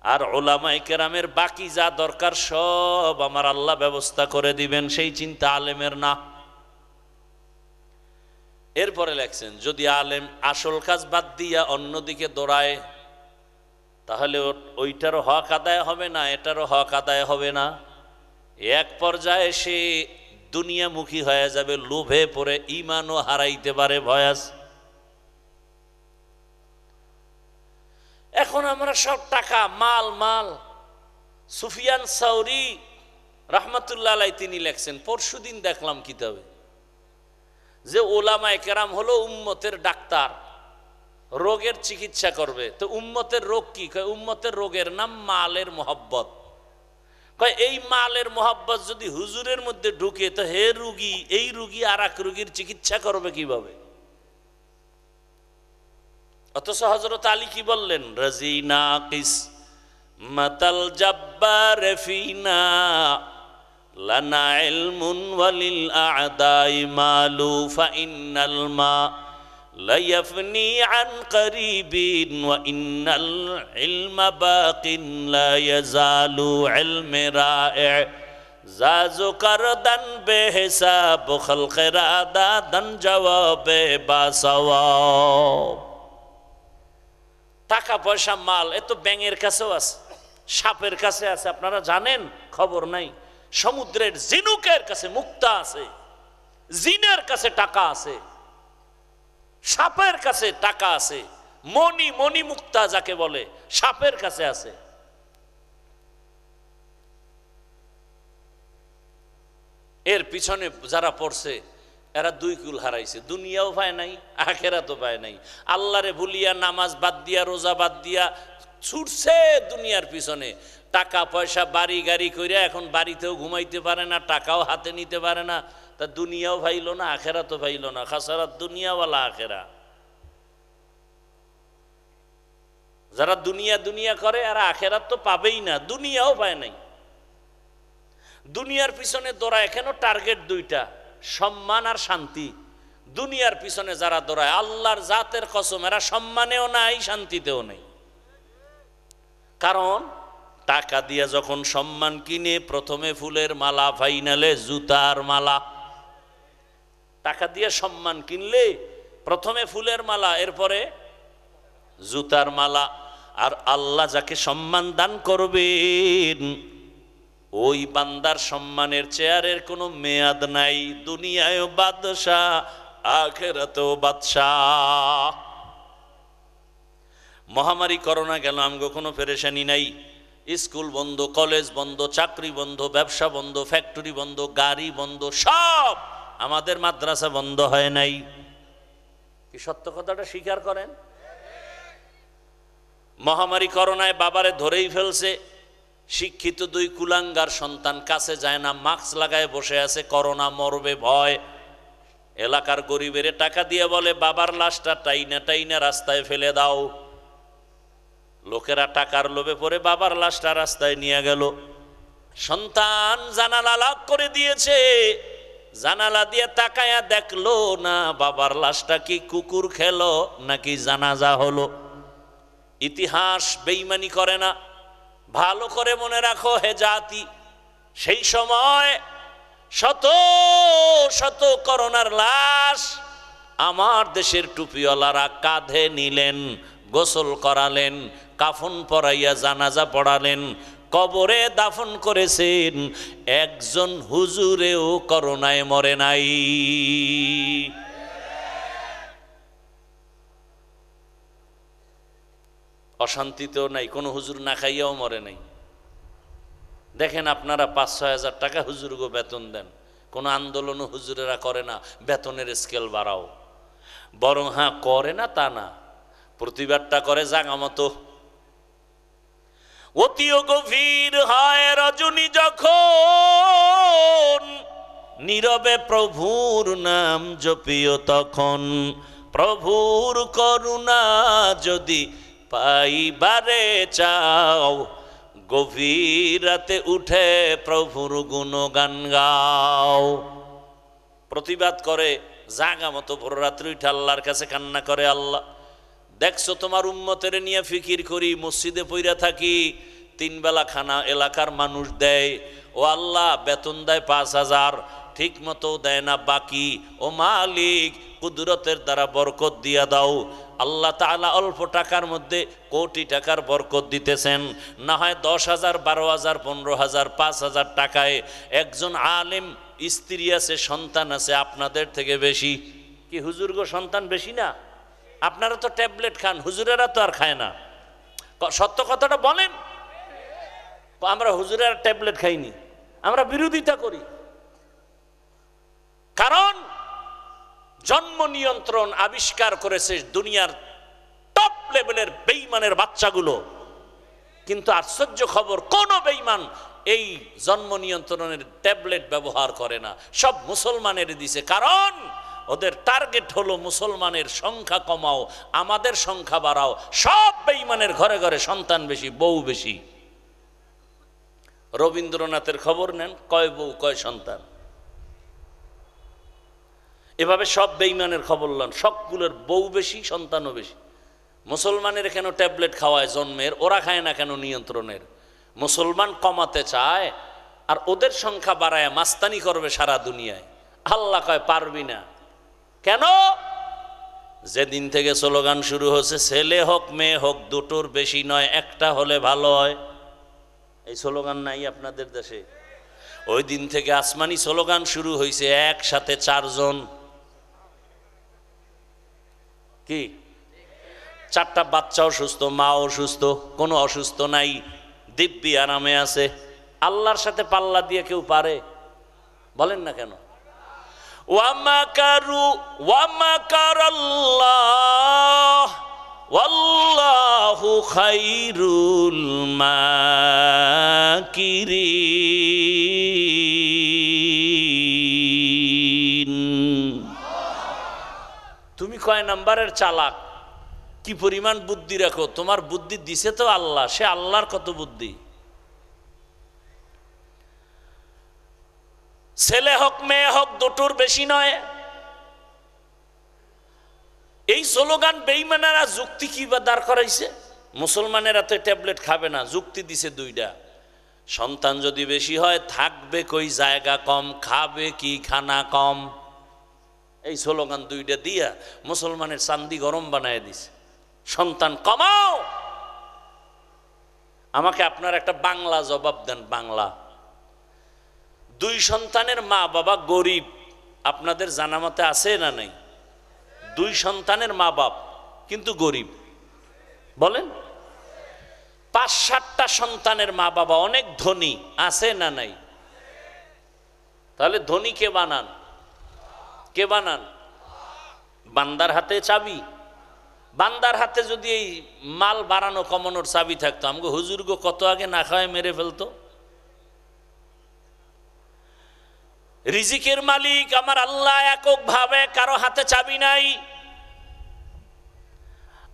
আর ওলামায়ে কেরামের বাকি যা দরকার সব আমার আল্লাহ ব্যবস্থা করে দিবেন, সেই চিন্তা আলেমের না। এরপরে লেখছেন, যদি আলেম আসল কাজ বাদ দিয়া অন্যদিকে দৌড়ায় তাহলে ওইটারও হক আদায় হবে না, এটারও হক আদায় হবে না। এক পর্যায়ে সে দুনিয়ামুখী হয়ে যাবে, লোভে পড়ে ঈমানও হারাইতে পারে, ভয় আছে। এখন আমরা সব টাকা মাল মাল। সুফিয়ান সাউরি রাহমাতুল্লাহ আলাইহি তিনি লেখছেন, পরশুদিন দেখলাম কিতাবে, যে ওলামায়ে কেরাম হলো উম্মতের ডাক্তার, রোগের চিকিৎসা করবে। তো উম্মতের রোগ কি? কয় উম্মতের রোগের নাম মালের মোহব্বত। কয় এই মালের মোহব্বত যদি হুজুরের মধ্যে ঢুকে তো হে রুগী, এই রুগী আর এক রুগীর চিকিৎসা করবে কিভাবে? অথচ হযরত আলী কি বললেন, রাজিনা কিস মাতাল জাব্বার ফিনা লানা ইলমুন ওয়ালিল আ'দাই মালু ফাইন্নাল মা লা ইয়াফনি আন করিবিন ওয়া ইন্নাল ইলমা বাকিন লা ইয়াজালু ইলমে রা'i জাজু করদান বেহিসাব খলকেরা দাদান জবাবে বাসওয়াব। টাকা পয়সা মাল এ তো ব্যাঙের কাছেও আছে, সাপের কাছে আছে, আপনারা জানেন? খবর নাই। সমুদ্রের জিনুকের কাছে মুক্তা আছে, জিনের কাছে টাকা আছে, সাপের কাছে টাকা আছে, মণি, মণিমুক্তা যাকে বলে, সাপের কাছে আছে। এর পিছনে যারা পড়ছে এরা দুই কুল হারাইছে, দুনিয়াও পায় নাই, আখেরাতও পায় নাই। আল্লাহরে ভুলিয়া, নামাজ বাদ দিয়া, রোজা বাদ দিয়া ছুটছে দুনিয়ার পিছনে। টাকা পয়সা, বাড়ি গাড়ি কইরা এখন বাড়িতেও ঘুমাইতে পারে না, টাকাও হাতে নিতে পারে না। তা দুনিয়াও পাইল না, আখেরাতও পাইল না। খাসারাত দুনিয়া ওয়ালা আখেরা। যারা দুনিয়া দুনিয়া করে আর আখেরাত তো পাবেই না, দুনিয়াও পায় নাই। দুনিয়ার পিছনে দৌড়ায়, কেন? টার্গেট দুইটা, সম্মান আর শান্তি। দুনিয়ার পিছনে যারা দৌড়ায়, আল্লাহর জাতের কসম, এরা সম্মানেও নাই, শান্তিতেও নেই। কারণ টাকা দিয়ে যখন সম্মান কিনে, প্রথমে ফুলের মালা, ফাইনালে জুতার মালা। টাকা দিয়ে সম্মান কিনলে প্রথমে ফুলের মালা, এরপরে জুতার মালা। আর আল্লাহ যাকে সম্মান দান করবেন, ওই বান্দার সম্মানের চেয়ারের কোনো মেয়াদ নাই। দুনিয়ায় বাদশাহ, আখিরাতেও বাদশাহ। মহামারী করোনা গেল, আমগো কোনো পেরেশানি নাই। স্কুল বন্ধ, কলেজ বন্ধ, চাকরি বন্ধ, ব্যবসা বন্ধ, ফ্যাক্টরি বন্ধ, গাড়ি বন্ধ, সব। আমাদের মাদ্রাসা বন্ধ হয় নাই। কি সত্য কথাটা স্বীকার করেন? মহামারী করোনায় বাবারে ধরেই ফেলছে। শিক্ষিত দুই কুলাঙ্গার সন্তান কাছে যায় না, মাস্ক লাগায় বসে আছে, করোনা মরবে ভয়। এলাকার গরিবের টাকা দিয়ে বলে, বাবার লাশটা টাইনা টাইনা রাস্তায় ফেলে দাও। লোকেরা টাকার লোভে পড়ে বাবার লাশটা রাস্তায় নিয়ে গেল। সন্তান জানালা লক করে দিয়েছে, জানালা দিয়ে তাকায়া দেখলো না বাবার লাশটা কি কুকুর খেলো নাকি জানাজা হলো। ইতিহাস বেঈমানি করে না। ভালো করে মনে রাখো হে জাতি, সেই সময় শত শত করোনার লাশ আমার দেশের টুপিওয়ালারা কাঁধে নিলেন, গোসল করালেন, কাফন পরাইয়া জানাজা পড়ালেন, কবরে দাফন করেছেন। একজন হুজুরেও করোনায় মরে নাই। অশান্তিতেও নাই, কোনো হুজুর না খাইয়াও মরে নাই। দেখেন আপনারা 5-6 হাজার টাকা হুজুরগো বেতন দেন, কোনো আন্দোলনও হুজুরেরা করে না, বেতনের স্কেল বাড়াও। বরং হ্যাঁ করে না তা না, প্রতিবাদটা করে জাগা মতো। অতিও গভীর হয় রজনী যখন, নীরবে প্রভুর নাম জপিও তখন। প্রভুর করুণা যদি পাইবারে চাও, গভীর রাতে উঠে প্রভুর গুণগান গাও। প্রতিবাদ করে জাগা মতো ভোর রাত্রি উঠে আল্লাহর কাছে কান্না করে, আল্লাহ দেখছো তোমার উম্মতের নিয়ে ফিকির করি, মসজিদে পইরা থাকি, 3 বেলা খানা এলাকার মানুষ দেয়। ও আল্লাহ বেতন দেয় 5,000, ঠিক মতো দেয় না বাকি। ও মালিক কুদরতের দ্বারা বরকত দিয়া দাও। আল্লাহ তাআলা অল্প টাকার মধ্যে কোটি টাকার বরকত দিতেছেন। না হয় 10,000, 12,000, 15,000, 5,000 টাকায় একজন আলেম স্ত্রী আছে, সন্তান আছে আপনাদের থেকে বেশি। কি হুজুরগো সন্তান বেশি না? আপনারা তো ট্যাবলেট খান, হুজুরেরা তো আর খায় না। সত্য কথাটা বলেন। আমরা হুজুরেরা ট্যাবলেট খাইনি, আমরা বিরোধিতা করি। কারণ জন্ম নিয়ন্ত্রণ আবিষ্কার করেছে দুনিয়ার টপ লেভেলের বেঈমানের বাচ্চাগুলো। কিন্তু আশ্চর্য খবর, কোন বেঈমান এই জন্ম নিয়ন্ত্রণের ট্যাবলেট ব্যবহার করে না, সব মুসলমানের দিছে। কারণ ওদের টার্গেট হলো মুসলমানের সংখ্যা কমাও, আমাদের সংখ্যা বাড়াও। সব বেঈমানের ঘরে ঘরে সন্তান বেশি, বউ বেশি। রবীন্দ্রনাথের খবর নেন, কয় বউ কয় সন্তান। এভাবে সব বেঈমানের খবর লন, সবগুলোর বউ বেশি, সন্তানও বেশি। মুসলমানের কেন ট্যাবলেট খাওয়ায় জন্মের, ওরা খায় না কেন নিয়ন্ত্রণের? মুসলমান কমাতে চায় আর ওদের সংখ্যা বাড়ায় মাস্তানি করবে সারা দুনিয়ায়। আল্লাহ কয় পারবি না। কেন? যেদিন থেকে স্লোগান শুরু হয়েছে, ছেলে হোক মেয়ে হোক দুটোর বেশি নয়, একটা হলে ভালো হয়। এই স্লোগান নাই আপনাদের দেশে? ওই দিন থেকে আসমানি স্লোগান শুরু হয়েছে, একসাথে 4 জন। কি 4টা বাচ্চাও সুস্থ, মাও সুস্থ, কোনো অসুস্থ নাই, দিব্যি আরামে আছে। আল্লাহর সাথে পাল্লা দিয়ে কেউ পারে? বলেন না কেন? ওয়ামাকারু ওয়ামাকারাল্লাহ ওয়াল্লাহু খাইরুল মাকিরিন। তুমি কয় নাম্বারের চালাক, কি পরিমাণ বুদ্ধি রাখো? তোমার বুদ্ধি দিছে তো আল্লাহ, সে আল্লাহর কত বুদ্ধি। ছেলে হোক মেয়ে হোক দুটোর বেশি নয়। এই স্লোগান বেঈমানেরা যুক্তি কি বা দাঁড় করাইছে? মুসলমানেরা তো ট্যাবলেট খাবে না, যুক্তি দিছে 2টা। সন্তান যদি বেশি হয় থাকবে কই জায়গা কম, খাবে কি খানা কম। এই স্লোগান 2টা দিয়া মুসলমানের চান্দি গরম বানায় দিছে। সন্তান কমাও। আমাকে আপনার একটা বাংলা জবাব দেন, বাংলা। 2 সন্তানের মা বাবা গরিব, আপনাদের জানা মতে আছে না নাই? 2 সন্তানের মা বাপ কিন্তু গরিব, বলেন। 5-7টা সন্তানের মা বাবা অনেক ধনী, আছে না নাই? তাহলে ধনী কে বানান? কে বানান? বান্দার হাতে চাবি। বান্দার হাতে যদি এই মাল বাড়ানো কমানোর চাবি থাকতো, আমাকে হুজুর গো কত আগে না খাওয়ায় মেরে ফেলতো। রিজিকের মালিক আমার আল্লাহ একক ভাবে, কারো হাতে চাবি নাই।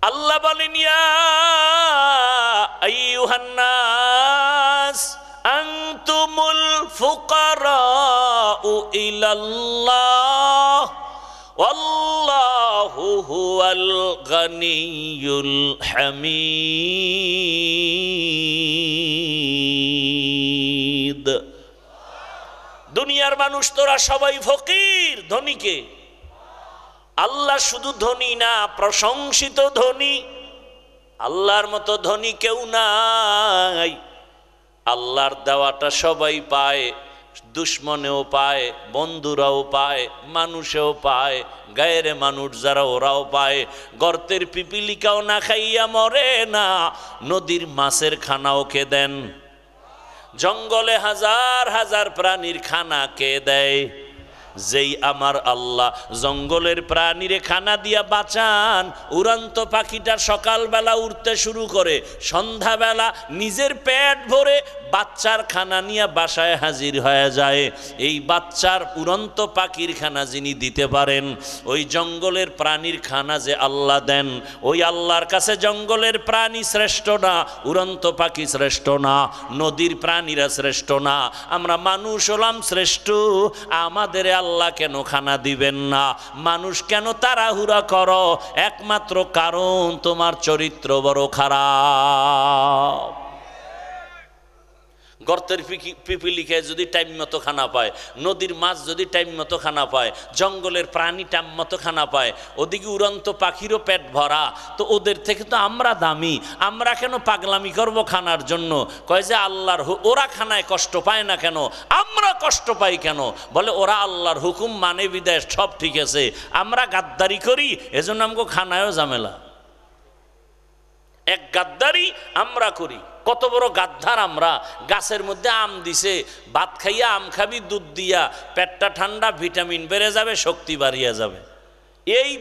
আল্লাহ বলেন, ইয়া আইয়ুহান নাস আনতুমুল ফুকারাউ ইলাল্লাহ ওয়াল্লাহু হুয়াল গানিয়ুল হামিদ। দুনিয়ার মানুষ তোরা সবাই ফকির, ধনীকে। আল্লাহ শুধু ধনী না, প্রশংসিত ধনী। আল্লাহর মতো ধনী কেউ নাই। আল্লাহর দেওয়াটা সবাই পায়, দুশ্মনেও পায়, বন্ধুরাও পায়, মানুষেও পায়, গায়ের মানুষ যারা ওরাও পায়। গর্তের পিপিলিকাও না খাইয়া মরে না, নদীর মাছের খানাও কে দেন? জঙ্গলে হাজার হাজার প্রাণীর খানা কে দেয়? যেই আমার আল্লাহ জঙ্গলের প্রাণীরে খানা দিয়া বাঁচান, উড়ন্ত পাখিটা সকালবেলা উঠতে শুরু করে, সন্ধ্যাবেলা নিজের পেট ভরে বাচ্চার খানা নিয়ে বাসায় হাজির হয়ে যায়। এই বাচ্চার উড়ন্ত পাখির খানা যিনি দিতে পারেন, ওই জঙ্গলের প্রাণীর খানা যে আল্লাহ দেন, ওই আল্লাহর কাছে জঙ্গলের প্রাণী শ্রেষ্ঠ না, উড়ন্ত পাখি শ্রেষ্ঠ না, নদীর প্রাণীরা শ্রেষ্ঠ না, আমরা মানুষ হলাম শ্রেষ্ঠ। আমাদের আল্লাহ কেন খানা দিবেন না? মানুষ কেন তাড়াহুড়া করো? একমাত্র কারণ তোমার চরিত্র বড় খারাপ। গর্তের পিপিলিকায় যদি টাইম মতো খানা পায়, নদীর মাছ যদি টাইম মতো খানা পায়, জঙ্গলের প্রাণী টাইম মতো খানা পায়, ওদিকে উড়ন্ত পাখিরও পেট ভরা, তো ওদের থেকে তো আমরা দামি। আমরা কেন পাগলামি করব খানার জন্য? কয় যে আল্লাহর ওরা খানায় কষ্ট পায় না কেন, আমরা কষ্ট পাই কেন? বলে ওরা আল্লাহর হুকুম মানে বিদেশ, সব ঠিক আছে, আমরা গাদ্দারি করি, এজন্য আমাকে খানায়ও ঝামেলা। এক গাদ্দারি আমরা করি। কত বড় গাদ্দার আমরা! গাছের মধ্যে আম দিছে, ভাত খাইয়া আম খাবি দুধ দিয়া, পেটটা ঠান্ডা, ভিটামিন বেড়ে যাবে, শক্তি বাড়িয়া যাবে। এই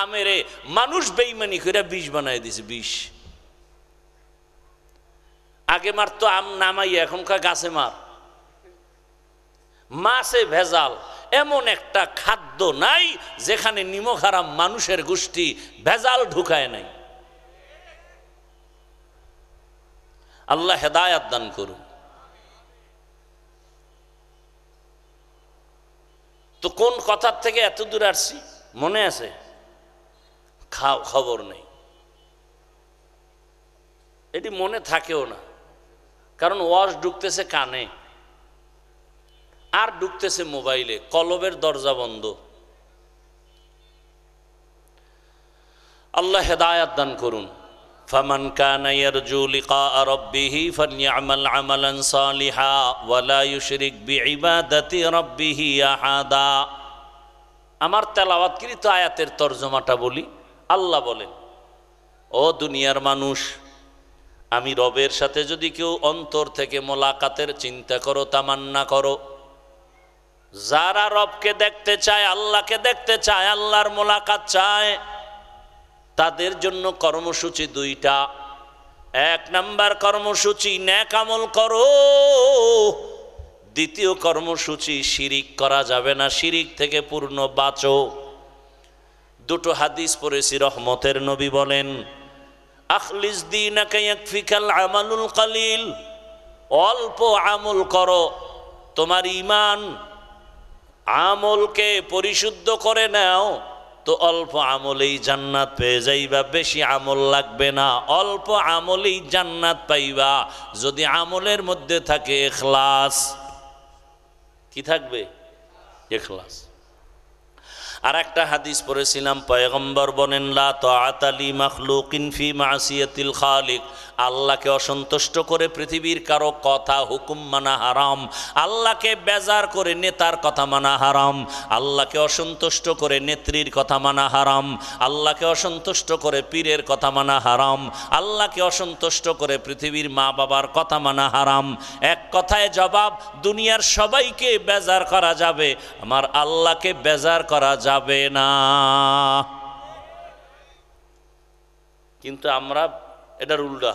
আমেরে মানুষ বেইমানি করে বিষ বানাই দিছে। বিষ আগে মারতো আম নামাইয়া, এখনকার গাছে মার। মাছে ভেজাল, এমন একটা খাদ্য নাই যেখানে নিমক হারাম মানুষের গোষ্ঠী ভেজাল ঢুকায় নাই। আল্লাহ হেদায়াত দান করুন। তো কোন কথার থেকে এত দূর আসছি মনে আছে? খবর নেই, এটি মনে থাকেও না, কারণ ওয়াজ ঢুকতেছে কানে আর ঢুকতেছে মোবাইলে, কলবের দরজা বন্ধ। আল্লাহ হেদায়াত দান করুন। فمن كان يرجو لقاء ربه فليعمل عملا صالحا ولا يشرك بعبادة ربه أحدا। আমার তেলাওয়াতকৃত আয়াতের তরজমাটা বলি। আল্লাহ বলেন, ও দুনিয়ার মানুষ, আমি রবের সাথে যদি কেউ অন্তর থেকে মোলাকাতের চিন্তা করো, তামান্না করো, যারা রবকে দেখতে চায়, আল্লাহকে দেখতে চায়, আল্লাহর মোলাকাত চায়, তাদের জন্য কর্মসূচি দুইটা। এক নাম্বার কর্মসূচি নেক আমল করো, দ্বিতীয় কর্মসূচি শিরিক করা যাবে না, শিরিক থেকে পূর্ণ বাঁচো। দুটো হাদিস পড়েছি, রহমতের নবী বলেন আখলিস দীনাকা ইয়াকফিকাল আমালুল কালিল, অল্প আমল করো, তোমার ঈমান আমলকে পরিশুদ্ধ করে নাও, তো অল্প আমলেই জান্নাত পেয়ে যাইবা, বেশি আমল লাগবে না, অল্প আমলেই জান্নাত পাইবা যদি আমলের মধ্যে থাকে ইখলাস। কি থাকবে? ইখলাস। আর একটা হাদিস পড়েছিলাম, পয়গম্বর বলেন লা তাআতা লি মাখলুকিন ফি মাসিয়াতিল খালিক, আল্লাহকে অসন্তুষ্ট করে পৃথিবীর কারো কথা হুকুম মানা হারাম, আল্লাহকে বেজার করে নেতার কথা মানা হারাম, আল্লাহকে অসন্তুষ্ট করে নেত্রীর কথা মানা হারাম, আল্লাহকে অসন্তুষ্ট করে পীরের কথা মানা হারাম, আল্লাহকে অসন্তুষ্ট করে পৃথিবীর মা বাবার কথা মানা হারাম। এক কথায় জবাব, দুনিয়ার সবাইকে বেজার করা যাবে, আমার আল্লাহকে বেজার করা যাবে না। কিন্তু আমরা এটার উল্টা,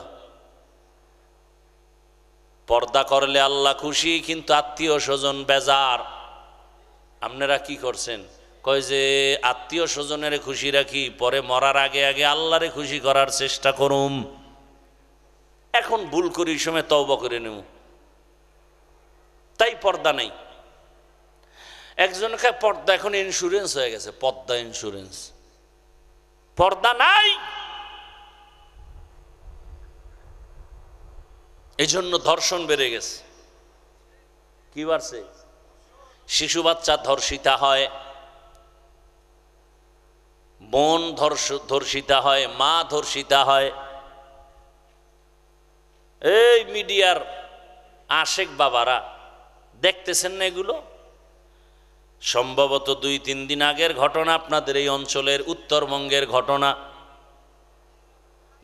পর্দা করলে আল্লাহ খুশি, কিন্তু আত্মীয় স্বজন বেজার। আপনারা কি করছেন? কয় যে আত্মীয় স্বজনের খুশি রাখি, পরে মরার আগে আগে আল্লাহরে খুশি করার চেষ্টা করুম। এখন ভুল করি সময় তওবা করে নেব, তাই পর্দা নেই। একজনকে পর্দা এখন ইন্স্যুরেন্স হয়ে গেছে, পর্দা ইন্স্যুরেন্স, পর্দা নাই। এই জন্য ধর্ষণ বেড়ে গেছে। কি বাড়ছে? শিশু বাচ্চা ধর্ষিতা হয়, বোন ধর্ষিতা হয়, মা ধর্ষিতা হয়। এই মিডিয়ার আশেক বাবারা দেখতেছেন না এগুলো? সম্ভবত 2-3 দিন আগের ঘটনা, আপনাদের এই অঞ্চলের উত্তরবঙ্গের ঘটনা।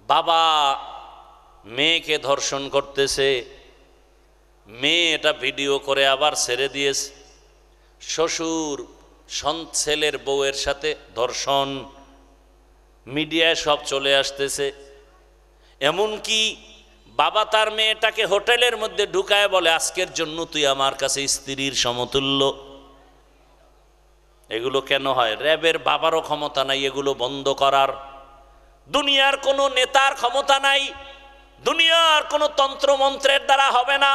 বাবা মেয়েকে ধর্ষণ করতেছে, মেয়ে এটা ভিডিও করে আবার ছেড়ে দিয়েছে। শ্বশুর ছেলের বউয়ের সাথে ধর্ষণ, মিডিয়ায় সব চলে আসতেছে। এমনকি বাবা তার মেয়েটাকে হোটেলের মধ্যে ঢুকায় বলে, আজকের জন্য তুই আমার কাছে স্ত্রীর সমতুল্য। এগুলো কেন হয়? র্যাবের বাবারও ক্ষমতা নাই এগুলো বন্ধ করার, দুনিয়ার কোনো নেতার ক্ষমতা নাই, দুনিয়ার কোনো তন্ত্রমন্ত্রের দ্বারা হবে না।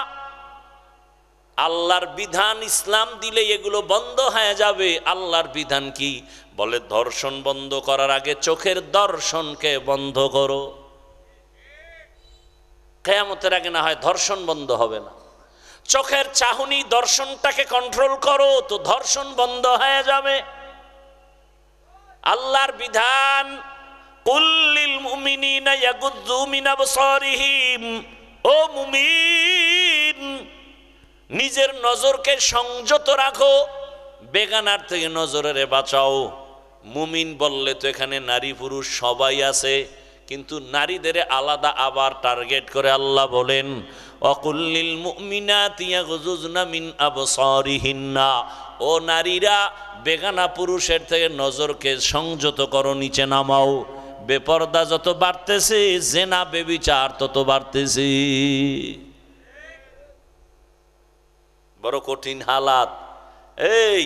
আল্লাহর বিধান ইসলাম দিলে এগুলো বন্ধ হয়ে যাবে। আল্লাহর বিধান কি বলে? ধর্ষণ বন্ধ করার আগে চোখের দর্শনকে বন্ধ করো। কিয়ামতের আগে না হয় ধর্ষণ বন্ধ হবে না। চোখের চাহনি দর্শনটাকে কন্ট্রোল করো, তো ধর্ষণ বন্ধ হয়ে যাবে। আল্লাহর বিধান কুল্লিল মুমিনিনা ইয়াগুদ্দু মিন আবসারিহিম, ও মুমিন নিজের নজরকে সংযত রাখো, বেগানার থেকে নজরের বাঁচাও। মুমিন বললে তো এখানে নারী পুরুষ সবাই আছে, কিন্তু নারীদের আলাদা আবার টার্গেট করে আল্লাহ বলেন ওয়াকুল্লিল মুমিনাতি ইয়াগুযুজনা মিন আবসারিহিন্না, ও নারীরা বেগানা পুরুষের থেকে নজরকে সংযত করো, নিচে নামাও। বেপর্দা যত বাড়তেছে, জেনা বেবিচার তত বাড়তেছে। বড় কঠিন হালাত। এই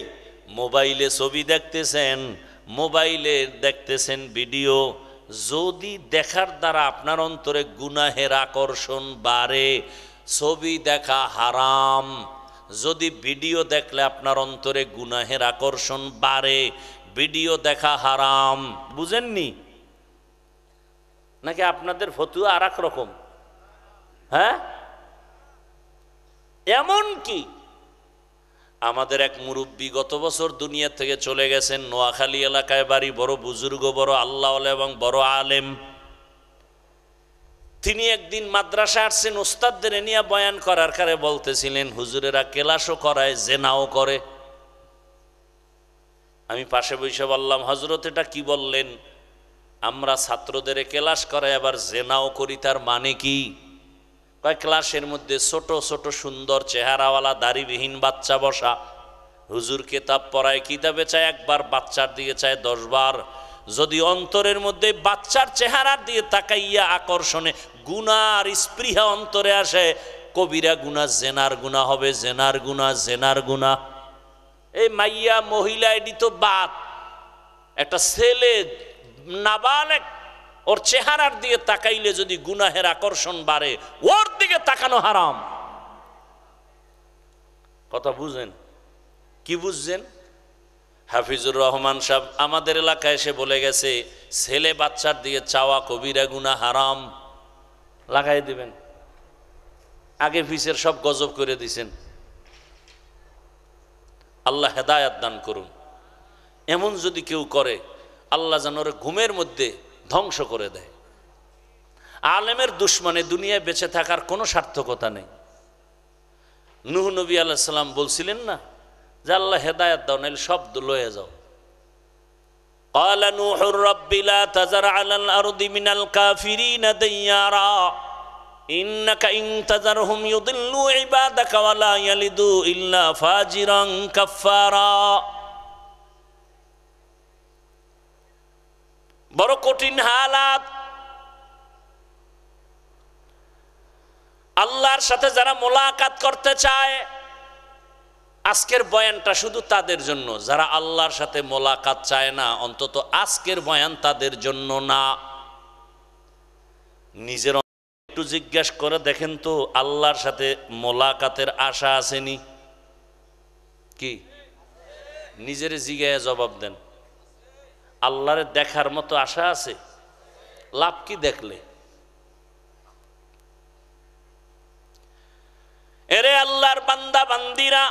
মোবাইলে ছবি দেখতেছেন, মোবাইলে দেখতেছেন ভিডিও, যদি দেখার দ্বারা আপনার অন্তরে গুনাহের আকর্ষণ বাড়ে, ছবি দেখা হারাম। যদি ভিডিও দেখলে আপনার অন্তরে গুনাহের আকর্ষণ বাড়ে, ভিডিও দেখা হারাম। বুঝেননি নাকি? আপনাদের ফতুয়া আর এক রকম। হ্যাঁ, এমন কি আমাদের এক মুরব্বী গত বছর দুনিয়া থেকে চলে গেছেন, নোয়াখালী এলাকায় বাড়ি, বড় বুজুর্গ, বড় আল্লাহওয়ালা এবং বড় আলেম। তিনি একদিন মাদ্রাসা আসছেন, ওস্তাদদের নিয়ে বয়ান করার কারে বলতেছিলেন, হুজুরেরা কেলাসও করায়, জেনাও করে। আমি পাশে বসে বললাম, হজরত এটা কি বললেন? আমরা ছাত্রদের ক্লাস করাই আবার জেনাও করি, তার মানে কি? কয় ক্লাসের মধ্যে ছোট ছোট সুন্দর চেহারাওয়ালা দাড়িবিহীন বাচ্চা বসা, হুজুর কিতাব পড়ায়, কিতাবে চায় একবার, বাচ্চার দিকে চায় 10 বার। যদি অন্তরের মধ্যে বাচ্চার চেহারার দিয়ে তাকাইয়া আকর্ষণে গুনার স্পৃহা অন্তরে আসে, কবিরা গুনাহ, জেনার গুনাহ হবে, জেনার গুনাহ, জেনার গুনাহ। এই মাইয়া মহিলা এটি তো বাদ, একটা ছেলে নাবালেগ ওর চেহারার দিয়ে তাকাইলে যদি গুনাহের আকর্ষণ বাড়ে, ওর দিকে তাকানো হারাম। কথা বুঝেন? কি বুঝছেন? হাফিজুর রহমান সাহেব আমাদের এলাকায় এসে বলে গেছে, ছেলে বাচ্চার দিয়ে চাওয়া কবিরা গুনাহ, হারাম। লাগাই দিবেন, আগে ফিসের সব গজব করে দিছেন। আল্লাহ হেদায়াত দান করুন। এমন যদি কেউ করে, আল্লাহ যেন ওর ঘুমের মধ্যে ধ্বংস করে দেয়। আলেমের দুশ্মনে দুনিয়ায় বেঁচে থাকার কোনো সার্থকতা নেই। নূহ নবী আলাইহিস সালাম বলছিলেন না যে আল্লাহ হেদায়াত দাও, নাইলে সব লয়ে যাও। قال نوح رب لا تذر على الأرض من الكافرين ديارا إنك إن تذرهم يضلوا عبادك ولا يلدوا إلا فاجرا كفارا। বড় কঠিন হালাত। আল্লাহর সাথে যারা মোলাকাত করতে চায়, আজকের বয়ানটা শুধু তাদের জন্য। যারা আল্লাহর সাথে মোলাকাত চায় না, অন্তত আজকের বয়ান তাদের জন্য না। নিজের একটু জিজ্ঞাসা করে দেখেন তো, আল্লাহর সাথে মোলাকাতের আশা আসেনি কি? নিজের জিজ্ঞাসা জবাব দেন। আল্লাহরে দেখার মতো আশা আছে? লাভ কি দেখলে? এরে আল্লাহর বান্দা বান্দিরা,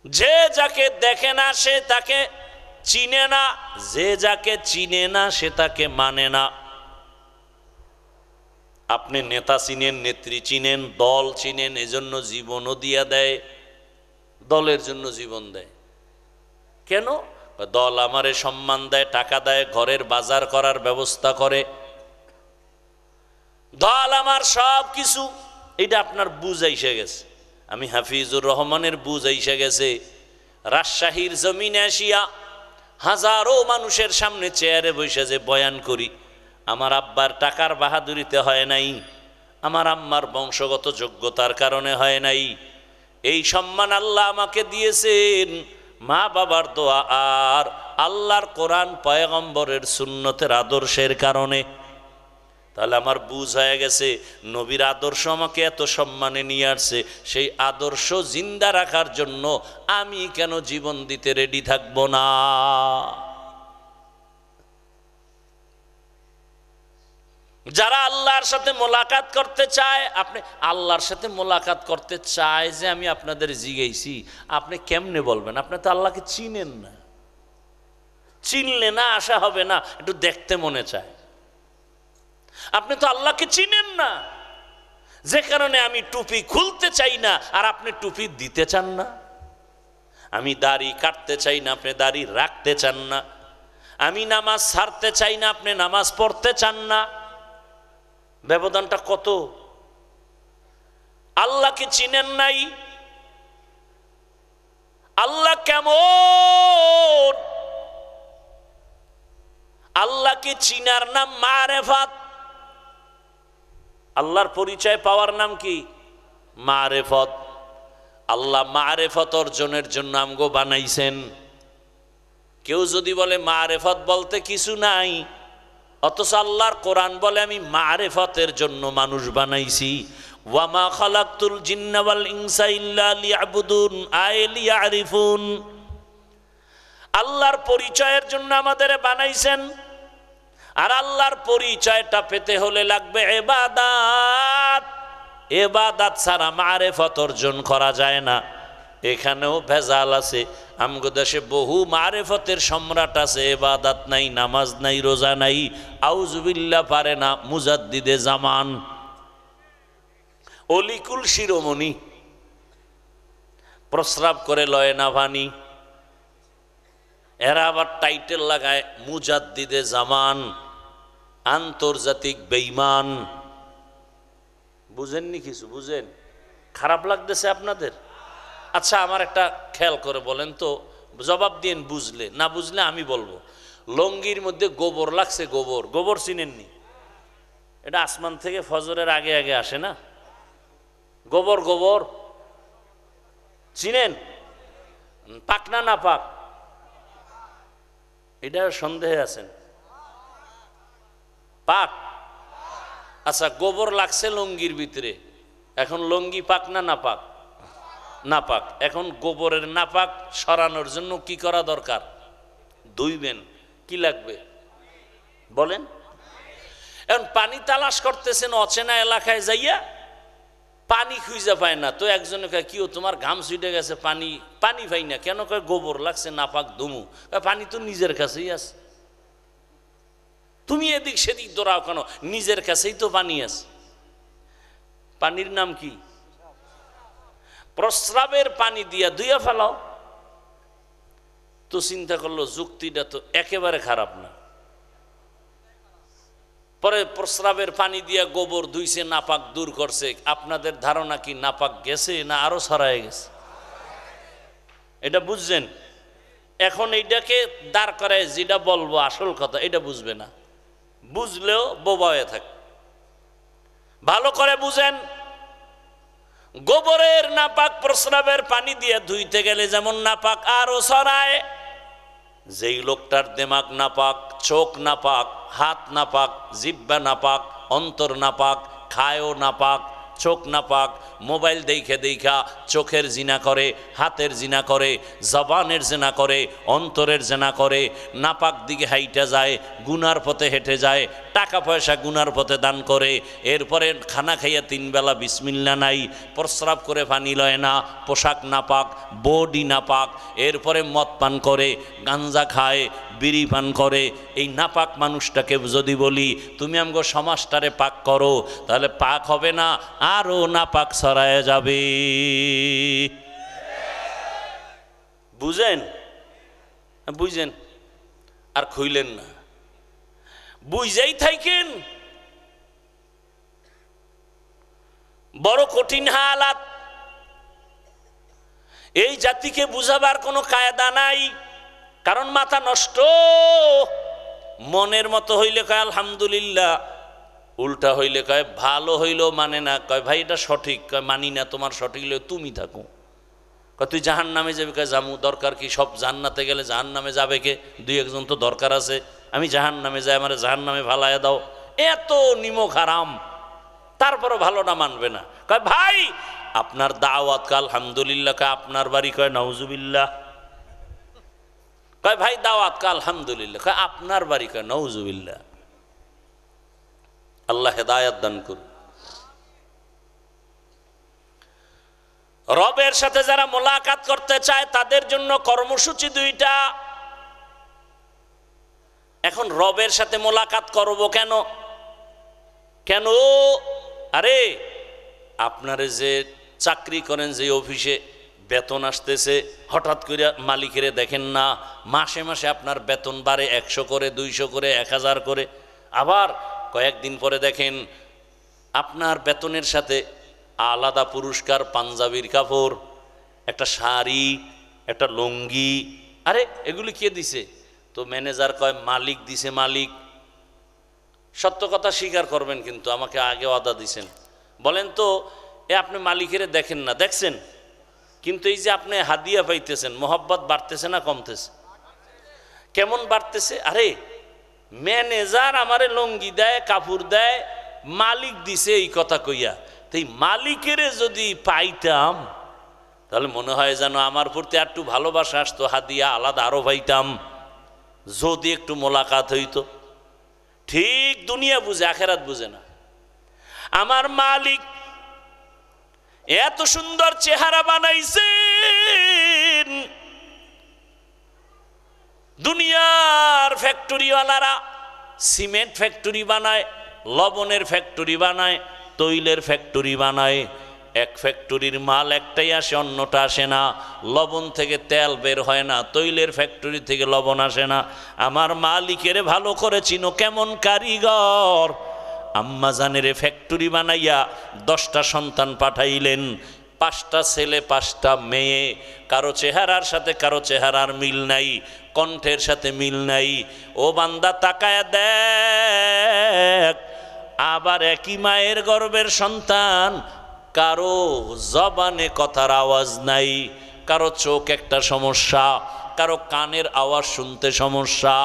যে যাকে দেখে না সে তাকে চিনে না, যে যাকে চিনে না সে তাকে মানে না। আপনি নেতা চিনেন, নেত্রী চিনেন, দল চিনেন, এজন্য জীবনও দিয়া দেয়, দলের জন্য জীবন দেয়। কেন? দল আমারে সম্মান দেয়, টাকা দেয়, ঘরের বাজার করার ব্যবস্থা করে, দল আমার সব কিছু। এটা আপনার বুঝ আইসে গেছে। আমি হাফিজুর রহমানের বুঝ আইসে গেছে। রাজশাহীর জমিনে আসিয়া হাজারো মানুষের সামনে চেয়ারে বসে যে বয়ান করি, আমার আব্বার টাকার বাহাদুরিতে হয় নাই, আমার আম্মার বংশগত যোগ্যতার কারণে হয় নাই। এই সম্মান আল্লাহ আমাকে দিয়েছেন মা বাবার দোয়া আর আল্লাহর কোরআন পয়গম্বরের সুন্নতের আদর্শের কারণে। তাহলে আমার বুঝ হয়ে গেছে, নবীর আদর্শ আমাকে এত সম্মানে নিয়ে আসছে, সেই আদর্শ জিন্দা রাখার জন্য আমি কেন জীবন দিতে রেডি থাকব না? যারা আল্লাহর সাথে মোলাকাত করতে চায়, আপনি আল্লাহর সাথে মোলাকাত করতে চায় যে আমি আপনাদের জিজ্ঞেসি, আপনি কেমনে বলবেন? আপনি তো আল্লাহকে চিনেন না। চিনলে না আশা হবে না, একটু দেখতে মনে চায়। আপনি তো আল্লাহকে চিনেন না, যে কারণে আমি টুপি খুলতে চাই না আর আপনি টুপি দিতে চান না। আমি দাড়ি কাটতে চাই না, আপনি দাড়ি রাখতে চান না। আমি নামাজ ছাড়তে চাই না, আপনি নামাজ পড়তে চান না। ব্যবধানটা কত! আল্লাহকে চিনেন নাই। আল্লাহ কেমন? আল্লাহকে চিনার নাম মারেফাত। আল্লাহর পরিচয় পাওয়ার নাম কি? মারেফত। আল্লাহ মারেফত অর্জনের জন্য আমগো বানাইছেন। কেউ যদি বলে মারেফত বলতে কিছু নাই, অথচ আল্লাহর কোরআন বলে আমি মারেফতের জন্য মানুষ বানাইছি। ওয়ামা খালাকতুল জিন্না ওয়াল ইনসা ইল্লা লিয়াবুদুন আই লিয়ারিফুন। আল্লাহর পরিচয়ের জন্য আমাদের বানাইছেন, আর আল্লাহর পরিচয়টা পেতে হলে লাগবে ইবাদত। ইবাদত ছাড়া মারেফত অর্জন করা যায় না। এখানেও ভেজাল আছে। আমগো দেশে বহু মারেফতের সম্রাট আছে, ইবাদত নাই, নামাজ নাই, রোজা নাই, আউযুবিল্লাহ পারে না, মুজাদ্দিদে জামান, অলিকুল শিরোমণি, প্রস্রাব করে লয় না পানি, এরা আবার টাইটেল লাগায় মুজাদ্দিদে জামান, আন্তর্জাতিক বেঈমান। বুঝেননি কিছু? বুঝেন? খারাপ লাগতেছে আপনাদের? আচ্ছা আমার একটা খেয়াল করে বলেন তো, জবাব দিন বুঝলে, না বুঝলে আমি বলবো। লঙ্গির মধ্যে গোবর লাগছে, গোবর, গোবর চিনেননি? এটা আসমান থেকে ফজরের আগে আগে আসে না? গোবর, গোবর চিনেন? পাক না না পাক? এটা সন্দেহে আছেন? পাক। আচ্ছা গোবর লাগছে লঙ্গির ভিতরে, এখন লঙ্গি পাক না না পাক? না পাক। এখন গোবরের নাপাক সরানোর জন্য কি করা দরকার? ধুইবেন। কি লাগবে বলেন? এখন পানি তালাশ করতেছেন অচেনা এলাকায় যাইয়া, পানি খুঁজে পায় না। তো একজনে কয় কি তোমার ঘাম ছুটে গেছে, পানি পানি পাই না কেন? কয় গোবর লাগছে, নাপাক ধুমু। পানি তো নিজের কাছেই আছে, তুমি এদিক সেদিক দৌড়াও কেন? নিজের কাছেই তো পানি আছে। পানির নাম কি? প্রস্রাবের পানি দিয়া ধুইয়া ফেলাও। তো চিন্তা করলো যুক্তিটা তো একেবারে খারাপ না। পরে প্রস্রাবের পানি দিয়া গোবর ধুইছে, নাপাক দূর করছে। আপনাদের ধারণা কি নাপাক গেছে না আরো ছড়ায় গেছে? এটা বুঝছেন? এখন এইটাকে দাঁড় করায় যেটা বলবো আসল কথা এটা বুঝবে না, বুঝলেও বোবা হয়ে থাকে। ভালো করে বুঝেন, গোবরের নাপাক প্রস্রাবের পানি দিয়ে ধুইতে গেলে যেমন নাপাক আরো ছড়ায়। যেই লোকটার দিমাগ নাপাক, চোখ নাপাক, হাত নাপাক, জিহ্বা নাপাক, অন্তর নাপাক, খায়ও নাপাক, চোখ নাপাক, মোবাইল দেখে দেখা চোখের জিনা করে, হাতের জিনা করে, জবানের জিনা করে, অন্তরের জিনা করে, নাপাক দিকে হাইটা যায়, গুনার পথে হেঁটে যায়, টাকা পয়সা গুনার পথে দান করে, এরপরে খানা খাইয়া 3 বেলা বিসমিল্লা নাই, প্রস্রাব করে পানি লয় না, পোশাক নাপাক, বডি নাপাক, এরপরে মদ পান করে, গাঞ্জা খায়, বিড়ি পান করে। এই নাপাক মানুষটাকে যদি বলি তুমি আমগো সমাজটারে পাক করো, তাহলে পাক হবে না, আরো নাপাক ছড়ায় যাবে। বুঝেন? বুঝেন? আর খুইলেন না, বুঝেই থাকেন। বড় কঠিন হালাত। এই জাতিকে বুঝাবার কোনো কায়দা নাই, কারণ মাথা নষ্ট। মনের মতো হইলে কয় আলহামদুলিল্লাহ, উল্টা হইলে কয় ভালো হইলেও মানে না, কয় ভাই এটা সঠিক, কয় মানি না, তোমার সঠিক হইলে তুমি থাকো। কয় তুই জাহান নামে যাবি, কয় জামু, দরকার কি? সব জান্নাতে গেলে জাহান নামে যাবে কে? 2-1 তো দরকার আছে, আমি জাহান নামে যাই, আমার জাহান নামে ভালাইয়া দাও। এত নিমক হারাম, তারপরও ভালোটা মানবে না। কয় ভাই আপনার দাওয়াত, কয় আলহামদুলিল্লাহ, কয় আপনার বাড়ি, কয় নাউজুবিল্লাহ। কয় ভাই দাওয়াত, কয় আলহামদুলিল্লাহ, কয় আপনার বাড়ি, কয় নাউজুবিল্লাহ। আল্লাহ হেদায়েত দান করুন। রবের সাথে যারা মোলাকাত করতে চায় তাদের জন্য কর্মসূচি 2টা। এখন রবের সাথে মোলাকাত করব কেন? কেন? আরে আপনারে যে চাকরি করেন, যে অফিসে বেতন আসতেছে, হঠাৎ করে মালিকেরে দেখেন না, মাসে মাসে আপনার বেতন বাড়ে 100 করে, 200 করে, 1000 করে। আবার কয়েকদিন পরে দেখেন আপনার বেতনের সাথে আলাদা পুরস্কার, পাঞ্জাবির কাপড়, একটা শাড়ি, একটা লুঙ্গি। আরে এগুলি কে দিছে? তো ম্যানেজার কয় মালিক দিছে। মালিক সত্য কথা স্বীকার করবেন, কিন্তু আমাকে আগে ওয়াদা দিছেন। বলেন তো আপনি মালিকেরে দেখেন না, দেখছেন? কিন্তু এই যে আপনি হাদিয়া পাইতেছেন, মোহাব্বত বাড়তেছে না কমতেছে? কেমন বাড়তেছে? আরে ম্যানেজার আমারে লুঙ্গি দেয়, কাপড় দেয়, মালিক দিছে এই কথা কইয়া। তাই মালিকের যদি পাইতাম তাহলে মনে হয় যেন আমার প্রতি একটু ভালোবাসা আসতো, হাদিয়া আলাদা আরো পাইতাম, যদি একটু মোলাকাত হইতো। ঠিক দুনিয়া বুঝে, আখেরাত বুঝে না। আমার মালিক এত সুন্দর চেহারা বানাইছেন, দুনিয়ার ফ্যাক্টরিওয়ালারা সিমেন্ট ফ্যাক্টরি বানায়, লবণের ফ্যাক্টরি বানায়, তৈলের ফ্যাক্টরি বানায়, এক ফ্যাক্টরির মাল একটাই আসে, অন্যটা আসে না। লবণ থেকে তেল বের হয় না, তৈলের ফ্যাক্টরি থেকে লবণ আসে না। আমার মালিকের ভালো করে চিনো কেমন কারিগর। আম্মা জানের ফ্যাক্টরি বানাইয়া 10টা সন্তান পাঠাইলেন, 5টা ছেলে 5টা মেয়ে। কারো চেহারার সাথে কারো চেহারার মিল নাই, কণ্ঠের সাথে মিল নাই। ও বান্দা তাকায়া দেখ, আবার একই মায়ের গর্ভের সন্তান, কারো জবানে কথার আওয়াজ নাই, কারো চোখ একটা সমস্যা, কারো কানের আওয়াজ শুনতে সমস্যা।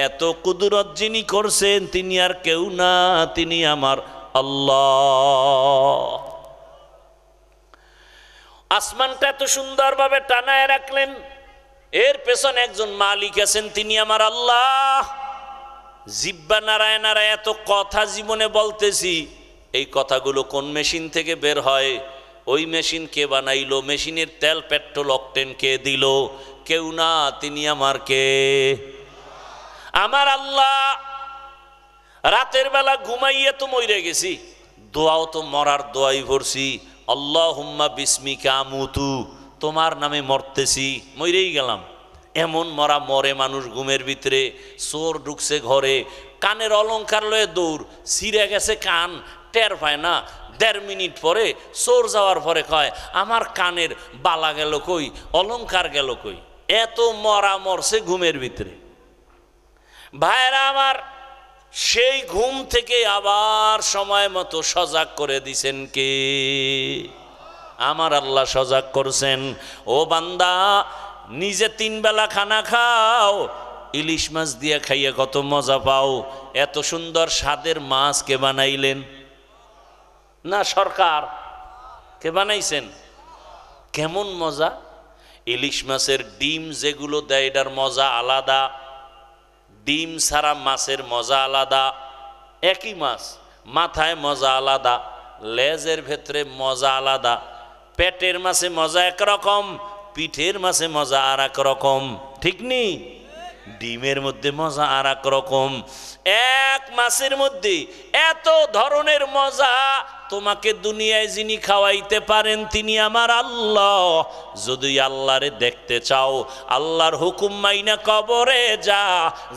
এত কুদরত যিনি করছেন তিনি আর কেউ না, তিনি আমার আল্লাহ। আসমানটা এত সুন্দরভাবে টানায় রাখলেন, এর পেছনে একজন মালিক আছেন, তিনি আমার আল্লাহ। জিব্বা নারায় নারায় এত কথা জীবনে বলতেছি, এই কথাগুলো কোন মেশিন থেকে বের হয়? ওই মেশিন কে বানাইলো? মেশিনের তেল পেট্রোল অকটেন কে দিল? কেউ না, তিনি আমার কে? আমার আল্লাহ। রাতের বেলা ঘুমাইয়ে তো মরে গেছি, দোয়াও তো মরার দোয়াই ভরছি, আল্লাহুম্মা বিসমিকা আমুতু, তোমার নামে মরতেছি, মরেই গেলাম। এমন মরা মরে মানুষ ঘুমের ভিতরে। চোর ঢুকছে ঘরে, কানের অলংকার লয়ে দৌড়, ছিঁড়ে গেছে কান, টের পায় না। 1.5 মিনিট পরে চোর যাওয়ার পরে কয়, আমার কানের বালা গেল কই, অলংকার গেল কই? এত মরা মরছে ঘুমের ভিতরে। ভাইরা আমার, সেই ঘুম থেকে আবার সময় মতো সজাগ করে দিছেন কে? আমার আল্লাহ সজাগ করছেন। ও বান্দা, নিজে 3 বেলা খানা খাও, ইলিশ মাছ দিয়ে খাইয়ে কত মজা পাও। এত সুন্দর স্বাদের মাছ কে বানাইলেন? না সরকার? কে বানাইছেন? কেমন মজা! ইলিশ মাছের ডিম যেগুলো দেয়, এটার মজা আলাদা। ডিম ছাড়া মাছের মজা আলাদা। একই মাছ, মাথায় মজা আলাদা, লেজের ভেতরে মজা আলাদা। পেটের মাছে মজা একরকম, পিঠের মাছে মজা আর এক রকম, ঠিক নি? ডিমের মধ্যে মজা আর এক রকম। এক মাছের মধ্যে এত ধরনের মজা। তোমাকে দুনিয়ায় যিনি খাওয়াইতে পারেন তিনি আমার আল্লাহ। যদি আল্লাহরে দেখতে চাও, আল্লাহর হুকুম মাইনা কবরে যা,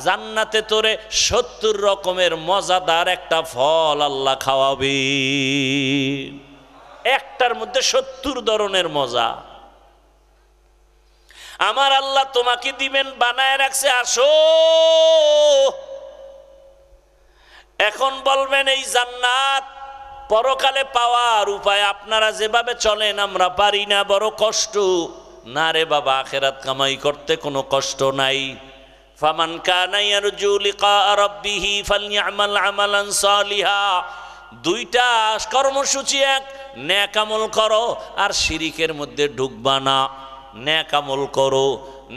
জান্নাতে তোরে 70 রকমের মজাদার একটা ফল আল্লাহ খাওয়াবে। একটার মধ্যে 70 ধরনের মজা আমার আল্লাহ তোমাকে দিবেন, বানায় রাখছে। আসো, এখন বলবেন এই জান্নাত পরকালে পাওয়ার উপায় আপনারা যেভাবে চলেন আমরা পারি না, বড় কষ্ট। না রে বাবা, আখিরাত কামাই করতে কোনো কষ্ট নাই। ফামান কানা ইয়ারজু লিকা রাব্বিহি ফালইআমাল আমালান সালিহা। 2টা কর্মসূচি, এক নেক আমল করো আর শিরিকের মধ্যে ঢুকবা না। নেক আমল করো,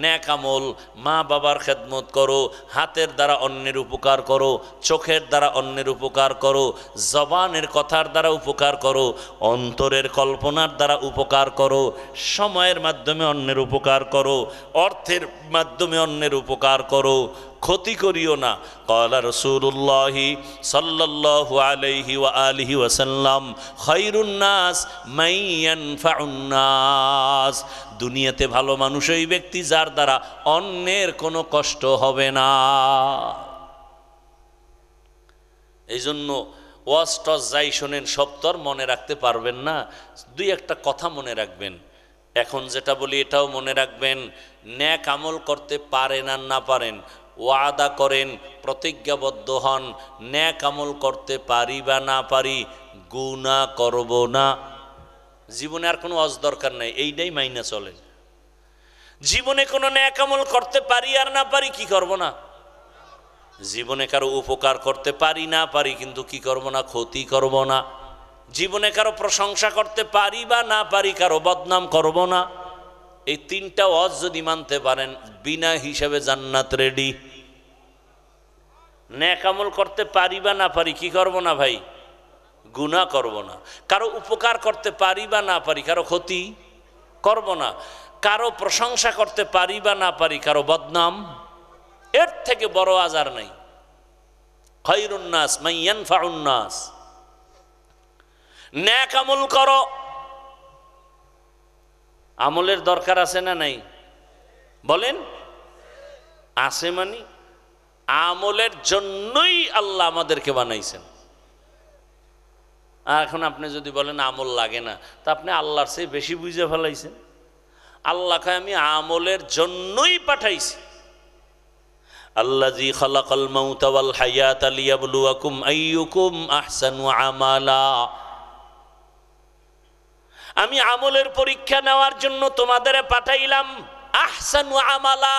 নেক আমল, মা বাবার খেদমত করো, হাতের দ্বারা অন্যের উপকার করো, চোখের দ্বারা অন্যের উপকার করো, জবানের কথার দ্বারা উপকার করো, অন্তরের কল্পনার দ্বারা উপকার করো, সময়ের মাধ্যমে অন্যের উপকার করো, অর্থের মাধ্যমে অন্যের উপকার করো, ক্ষতি করিও না। ক্বালা রাসূলুল্লাহ সাল্লাল্লাহু আলাইহি ওয়া আলিহি ওয়াসাল্লাম, খায়রুন নাস মান ইয়ানফাউন নাস। দুনিয়াতে ভালো মানুষ ওই ব্যক্তি যার দ্বারা অন্যের কোনো কষ্ট হবে না। এই জন্য ওয়াজ টস যাই শোনেন সব তো আর মনে রাখতে পারবেন না। 2-1টা কথা মনে রাখবেন। এখন যেটা বলি এটাও মনে রাখবেন, নেক আমল করতে পারেন আর না পারেন, ওয়াদা করেন, প্রতিজ্ঞাবদ্ধ হন, নেক আমল করতে পারি বা না পারি, গুনাহ করব না। জীবনে আর কোনো ওয়াজ দরকার নাই, এইটাই মাইনা চলেন। জীবনে কোনো নেক আমল করতে পারি আর না পারি, কি করব না? জীবনে কারো উপকার করতে পারি না পারি, কিন্তু কি করব না? ক্ষতি করব না। জীবনে কারো প্রশংসা করতে পারি বা না পারি, কারো বদনাম করব না। এই 3টা ওয়াজ যদি মানতে পারেন, বিনা হিসাবে জান্নাত রেডি। নেক আমল করতে পারি বা না পারি, কি করব না ভাই? গুনাহ করব না। কারো উপকার করতে পারি বা না পারি, কারো ক্ষতি করব না। কারো প্রশংসা করতে পারি বা না পারি, কারো বদনাম। এর থেকে বড় আজার নাই। খায়রুন নাস মান ইয়ানফাউন নাস। নেক আমল করো, আমলের দরকার আছে না নাই? বলেন আছে। মানে আমলের জন্যই আল্লাহ আমাদেরকে বানাইছেন। আর এখন আপনি যদি বলেন আমল লাগে না, তা আপনি আল্লাহর চেয়ে বেশি বুঝে ফেলাইছেন। আল্লাহকে আমি আমলের জন্যই পাঠাইছি। আল্লাযী খালাকাল মাউতা ওয়াল হায়াতা লিয়াবলুয়াকুম আইয়ুকুম আহসানু আমালা। আমি আমলের পরীক্ষা নেওয়ার জন্য তোমাদের পাঠাইলাম। আহসানু আমালা,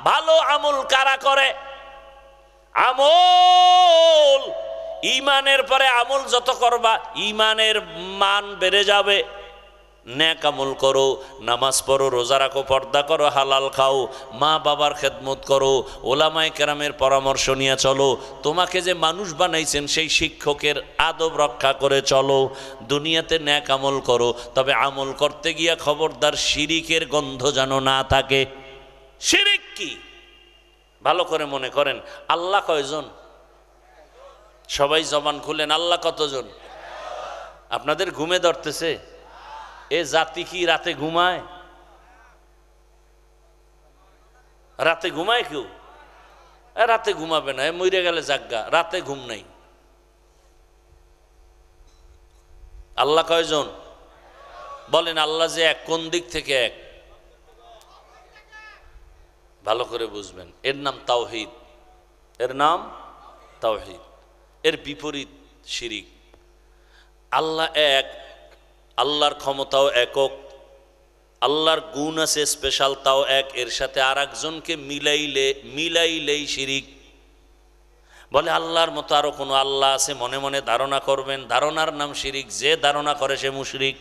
ভালো আমল কারা করে? আমল, ঈমানের পরে আমল যত করবা ঈমানের মান বেড়ে যাবে। নেক আমল করো, নামাজ পড়ো, রোজা রাখো, পর্দা করো, হালাল খাও, মা বাবার খেদমত করো, ওলামায়ে কেরামের পরামর্শ নিয়ে চলো। তোমাকে যে মানুষ বানাইছেন সেই শিক্ষকের আদব রক্ষা করে চলো। দুনিয়াতে নেক আমল করো, তবে আমল করতে গিয়া খবরদার শিরিকের গন্ধ যেন না থাকে। শিরিক কি? ভালো করে মনে করেন। আল্লাহ কয়জন? সবাই জবান খুলেন। আল্লাহ কতজন? আপনাদের ঘুমে ধরতেছে? এ জাতি কি রাতে ঘুমায়? রাতে ঘুমায় কেউ? রাতে ঘুমাবে না, মরে গেলে জাগা, রাতে ঘুম নাই। আল্লাহ কয়জন? বলেন। আল্লাহ যে এক, কোন দিক থেকে এক? ভালো করে বুঝবেন। এর নাম তাওহীদ। এর নাম তাওহীদ। এর বিপরীত শিরিক। আল্লাহ এক, আল্লাহর ক্ষমতাও একক, আল্লাহর গুণ আছে স্পেশাল, তাও এক। এর সাথে আর একজনকে মিলাইলেই শিরিক। বলে আল্লাহর মতো আরো কোনো আল্লাহ আছে, মনে মনে ধারণা করবেন, ধারণার নাম শিরিক। যে ধারণা করে সে মুশরিক।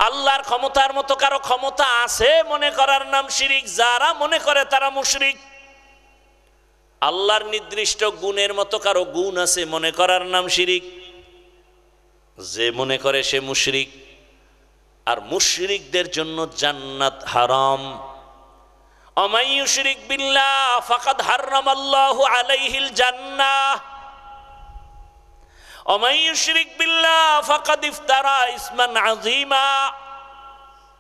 আল্লাহর ক্ষমতার মতো কারো ক্ষমতা আছে মনে করার নাম শিরিক। যারা মনে করে তারা মুশরিক। আল্লাহর নির্দিষ্ট গুণের মতো কারো গুণ আছে মনে করার নাম শিরিক। যে মনে করে সে মুশরিক। আর মুশরিকদের জন্য জান্নাত হারাম। ওয়া ইউশরিক বিল্লাহ ফাকাদ হারামাল্লাহু আলাইহিল জান্নাহ ওয়া ইউশরিক বিল্লাহ ফাকাদ ইফতারা ইসমান আযীমা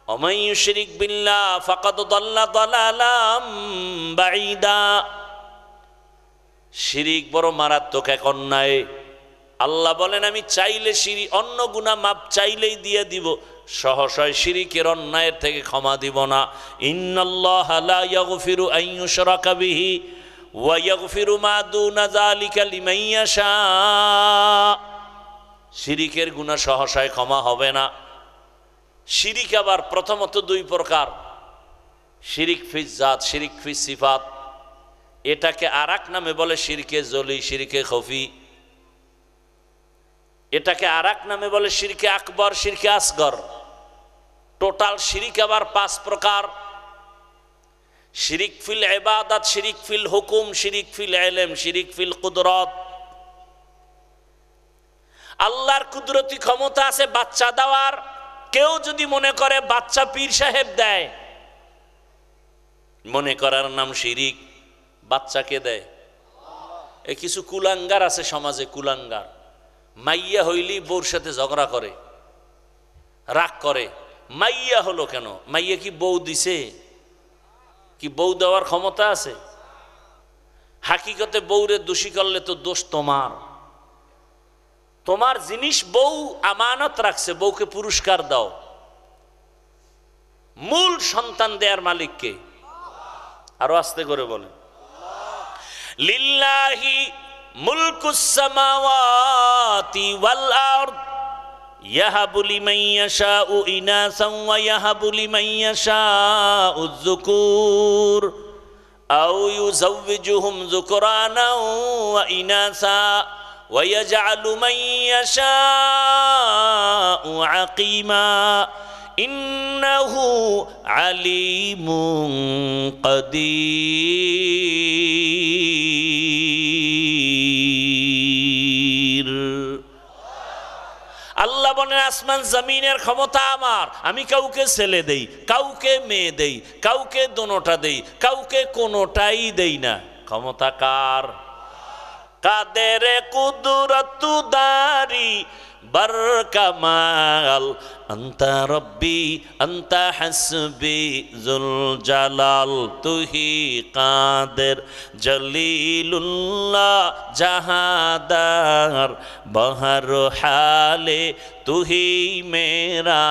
ওয়া ইউশরিক বিল্লাহ ফাকাদ দাল্লা দালালাম বাঈদা। শিরিক বড় মারাত্মক এক অন্যায়। আল্লাহ বলেন আমি চাইলে অন্য গুনাহ মাপ চাইলেই দিয়ে দিব, সহসায় শিরিকের অন্যায়ের থেকে ক্ষমা দিব না। ইন্নাল্লাহা লা ইয়াগফিরু আন ইউশরাকা বিহি ওয়া ইয়াগফিরু মা দুনা যালিকা লিমান ইয়াশা। শিরিকের গুনাহ সহসায় ক্ষমা হবে না। শিরিক আবার প্রথমত দুই প্রকার। শিরিক ফি জাত, শিরিক ফি সিফাত। এটাকে আরেক নামে বলে শিরকে জলি, শিরকে খফি। এটাকে আরেক নামে বলে শিরকে আকবর, শিরকে আসগর। টোটাল শিরিক আবার 5 প্রকার। শিরিক ফিল ইবাদত, শিরিক ফিল হুকুম, শিরিক ফিল ইলম, শিরিক ফিল কুদরত। আল্লাহর কুদরতি ক্ষমতা আছে বাচ্চা দেওয়ার। কেউ যদি মনে করে বাচ্চা পীর সাহেব দেয়, মনে করার নাম শিরিক। বাচ্চাকে দেয়। এ কিছু কুলাঙ্গার আছে সমাজে, কুলাঙ্গার। মাইয়া হইলি বউর সাথে ঝগড়া করে, রাগ করে। মাইয়া হলো কেন? মাইয়া কি বউ দিছে? কি বউ দেওয়ার ক্ষমতা আছে? হাকিকতে বউরে দোষী করলে তো দোষ তোমার। তোমার জিনিস বউ আমানত রাখছে, বউকে পুরস্কার দাও। মূল সন্তান দেয়ার মালিককে। আরো আস্তে করে বলেন। লিল্লাহি মুলকুস সামাওয়াতি ওয়াল আরদ ইয়াহাবু লিমান ইয়াশাউ ইনাসান ওয়া ইয়াহাবু লিমান ইয়াশাউ যুকুর আও ইউযাওয়িজুহুম যুকরানাও ওয়া ইনাসা ওয়া ইয়াজআলু মান ইয়াশাউ আকিমা ইন্নাহু আলিমুন কাদির। আল্লাহ বলেন আসমান জমিনের ক্ষমতা আমার। আমি কাউকে ছেলে দেই, কাউকে মেয়ে দেই, কাউকে দোনোটা দেই, কাউকে কোনোটাই দেই না। ক্ষমতা কার? কাদের কুদরত দারি বারকামাল আন্তা রব্বি আন্তা হাসবি জুল জালাল তুহি কাদের জলিলুল্লাহ জাহাদার বহর হালে তুহি মেরা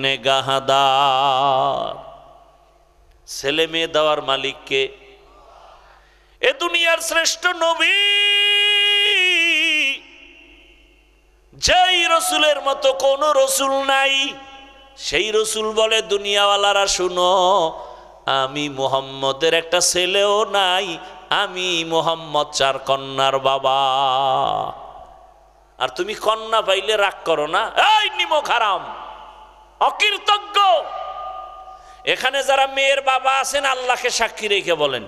নেগাহদার। ছেলে মেয়ে দেওয়ার মালিককে? এ দুনিয়ার শ্রেষ্ঠ নবী যেই রসুলের মতো কোন রসুল নাই, সেই রসুল বলে দুনিয়াওয়ালারা শুনো, আমি মুহাম্মদের একটা ছেলেও নাই, আমি মুহাম্মদ 4 কন্যার বাবা। আর তুমি কন্যা পাইলে রাগ করো না, এই নিমক হারাম, অকৃতজ্ঞ। এখানে যারা মেয়ের বাবা আছেন আল্লাহকে সাক্ষী রেখে বলেন,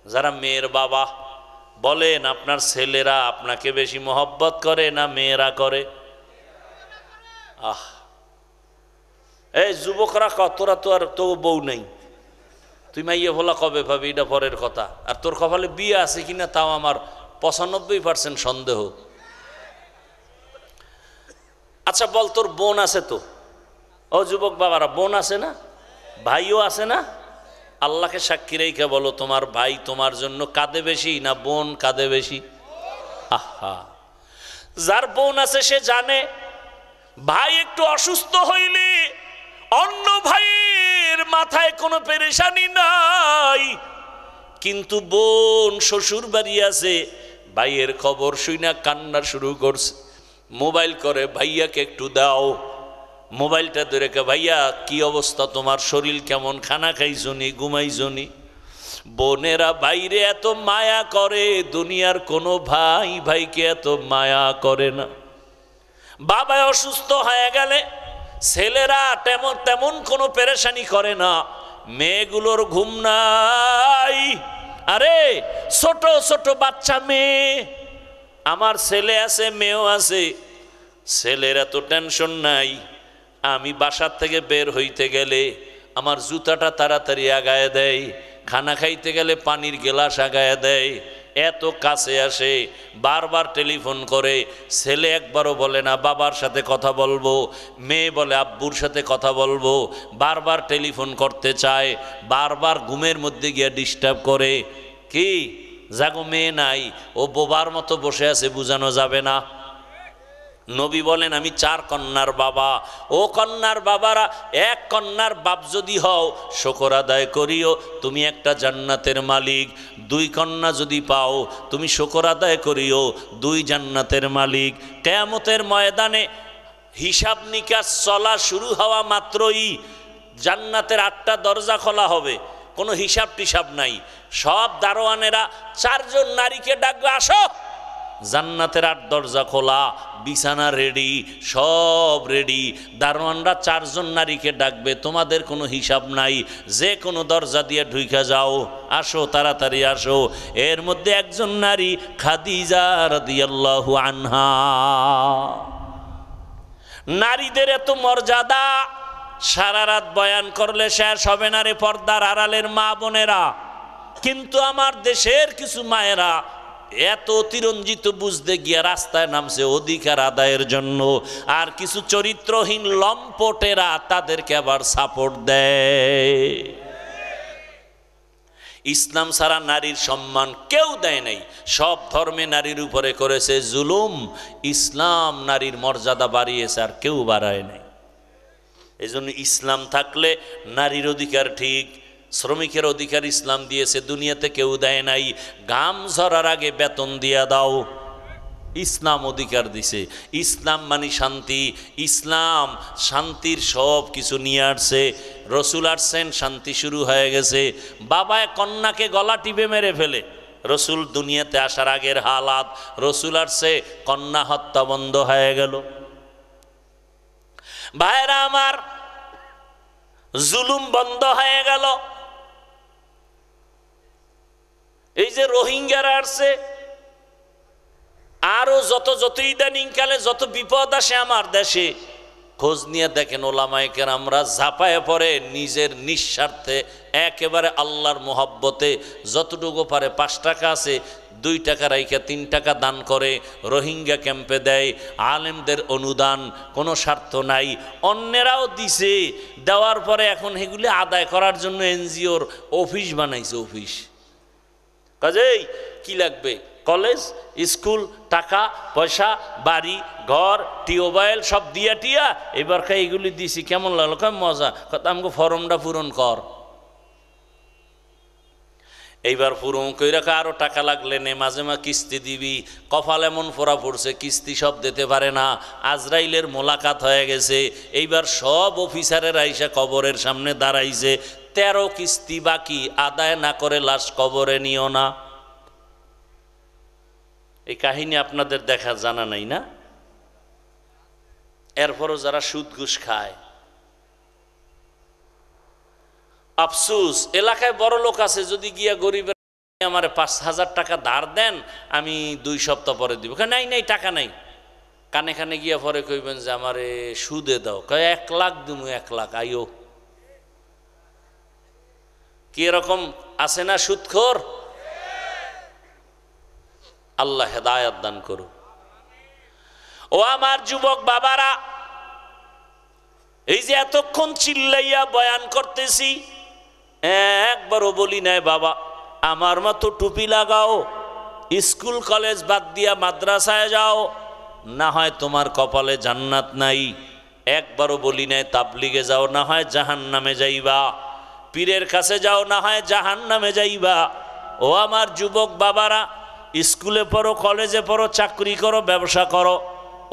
যারা মেয়ের বাবা বলেন আপনার ছেলেরা আপনাকে বেশি মহব্বত করে না মেয়েরা করে? এই যুবকরা তোরা তো আর তো বউ নেই, তুই মাইয়ে ভোলা কবে পাবি এটা পরের কথা। আর তোর কপালে বিয়ে আছে কিনা তাও আমার 95% সন্দেহ। আচ্ছা বল, তোর বোন আছে তো? ও যুবক বাবারা, বোন আছে না? ভাইও আছে না? আল্লাহকে সাক্ষী রেখে বলো, তোমার ভাই তোমার জন্য কাঁদে বেশি না বোন কাঁদে বেশি? আহা, যার বোন আছে সে জানে ভাই একটু অসুস্থ হইলে অন্য ভাইয়ের মাথায় কোনো পেরেশানি নাই, কিন্তু বোন শ্বশুর বাড়ি আছে, ভাইয়ের খবর শুইনা কান্না শুরু করছে, মোবাইল করে ভাইয়াকে একটু দাও। মোবাইলটা ধরে কে, ভাইয়া কি অবস্থা, তোমার শরীর কেমন, খানা খাইছনি, ঘুমাইছনি? বোনেরা বাইরে এত মায়া করে, দুনিয়ার কোনো ভাই ভাইকে এত মায়া করে না। বাবা অসুস্থ হয়ে গেলে ছেলেরা তেমন কোনো পেরেশানি করে না, মেয়েগুলোর ঘুম নাই। আরে ছোট ছোট বাচ্চা মেয়ে, আমার ছেলে আছে মেয়েও আছে, ছেলের এত টেনশন নাই। আমি বাসার থেকে বের হইতে গেলে আমার জুতাটা তাড়াতাড়ি আগায় দেয়, খানা খাইতে গেলে পানির গ্লাস আগায় দেয়, এত কাছে আসে, বারবার টেলিফোন করে। ছেলে একবারও বলে না বাবার সাথে কথা বলবো, মেয়ে বলে আব্বুর সাথে কথা বলবো, বারবার টেলিফোন করতে চায়, বারবার ঘুমের মধ্যে গিয়ে ডিস্টার্ব করে। কি জাগো মেয়ে নাই, ও বোবার মতো বসে আছে, বুঝানো যাবে না। নবী বলেন আমি 4 কন্যার বাবা। ও কন্যার বাবারা, এক কন্যার বাপ যদি হও শুকর আদায় করিও, তুমি একটা জান্নাতের মালিক। 2 কন্যা যদি পাও তুমি শুকর আদায় করিও, 2 জান্নাতের মালিক। কিয়ামতের ময়দানে হিসাব নিকাশ চলা শুরু হওয়া মাত্রই জান্নাতের 8টা দরজা খোলা হবে, কোনো হিসাব টিসাব নাই। সব দারোয়ানেরা 4 জন নারীকে ডাকবে, আসো। জান্নাতের 8 দরজা খোলা, বিছানা রেডি, সব রেডি। দারোয়ানরা 4 জন নারীকে ডাকবে, তোমাদের কোনো হিসাব নাই, যে কোনো দরজা দিয়ে ঢুকে যাও, আসো তাড়াতাড়ি আসো। এর মধ্যে একজন নারী খাদিজা রাদিয়াল্লাহু আনহা। নারীদের এত মর্যাদা সারা রাত বয়ান করলে শেষ হবে না রে পর্দার আড়ালের মা বোনেরা। কিন্তু আমার দেশের কিছু মায়েরা এত অতিরঞ্জিত বুঝতে গিয়া রাস্তায় নামছে অধিকার আদায়ের জন্য, আর কিছু চরিত্রহীন লম্পটেরা তাদেরকে আবার সাপোর্ট দেয়। ইসলাম ছাড়া নারীর সম্মান কেউ দেয় নাই, সব ধর্মে নারীর উপরে করেছে জুলুম। ইসলাম নারীর মর্যাদা বাড়িয়েছে, আর কেউ বাড়ায় নাই। এই জন্য ইসলাম থাকলে নারীর অধিকার ঠিক, শ্রমিকের অধিকার ইসলাম দিয়েছে, দুনিয়াতে কেউ দেয় নাই। ঘাম ঝরার আগে বেতন দিয়া দাও, ইসলাম অধিকার দিছে। ইসলাম মানে শান্তি, ইসলাম শান্তির সব কিছু নিয়ে আসছে। রসুল আসছেন, শান্তি শুরু হয়ে গেছে। বাবায় কন্যাকে গলা টিপে মেরে ফেলে, রসুল দুনিয়াতে আসার আগের হালাত। রসুল আসছে, কন্যা হত্যা বন্ধ হয়ে গেল। ভাইরা আমার, জুলুম বন্ধ হয়ে গেল। এই যে রোহিঙ্গারা আসছে, আরো যত ইদানিংকালে যত বিপদ আসে আমার দেশে, খোঁজ নিয়ে দেখেন ওলামায়ে কেরামরা ঝাঁপায়ে পড়ে নিজের নিঃস্বার্থে একেবারে আল্লাহর মোহাব্বতে যতটুকু পারে। 5 টাকা আছে 2 টাকা রাইখা 3 টাকা দান করে, রোহিঙ্গা ক্যাম্পে দেয়, আলেমদের অনুদান, কোনো স্বার্থ নাই। অন্যেরাও দিছে, দেওয়ার পরে এখন এগুলি আদায় করার জন্য এনজিওর অফিস বানাইছে। অফিস কাজেই কি লাগবে? কলেজ, স্কুল, টাকা পয়সা, বাড়ি ঘর, টিউবওয়েল সব দিয়া টিয়া এবার এইগুলি দিছি, কেমন লাগলো? মজা। কথা আমাকে ফর্মটা পূরণ কর। এইবার পূরণ কইরা আরো টাকা লাগলে নে, মাঝে মাঝে কিস্তি দিবি। কপাল এমন ফোরা পড়ছে, কিস্তি সব দিতে পারে না। আজরাইলের মোলাকাত হয়ে গেছে। এইবার সব অফিসারের আইসা কবরের সামনে দাঁড়াইছে, 13 কিস্তি বাকি, আদায় না করে লাশ কবরে নিও না। এই কাহিনী আপনাদের দেখা জানা নাই না? এরপরও যারা সুদ ঘুষ খায়, আফসুস, এলাকায় বড় লোক আছে, যদি গিয়া গরিবের আমার 5,000 টাকা ধার দেন, আমি 2 সপ্তাহ পরে দিব। নাই নাই, টাকা নাই। কানে কানে গিয়া পরে কইবেন যে আমারে সুদে দাও। 1 লাখ দিমু, 1 লাখ আইও। কি এরকম আছে না সুদখোর? আল্লাহ হেদায়েত দান করুন। ও আমার যুবক বাবারা, এই যে এতক্ষণ চিল্লাইয়া বয়ান করতেছি, একবারও বলি নাই বাবা আমার মতো টুপি লাগাও, স্কুল কলেজ বাদ দিয়া মাদ্রাসায় যাও, না হয় তোমার কপালে জান্নাত নাই। একবারও বলি নাই তাবলিগে যাও, না হয় জাহান্নামে যাইবা। পীরের কাছে যাও, না হয় জাহান্নামে যাইবা। ও আমার যুবক বাবারা, স্কুলে পড়ো, কলেজে পড়ো, চাকরি করো, ব্যবসা করো,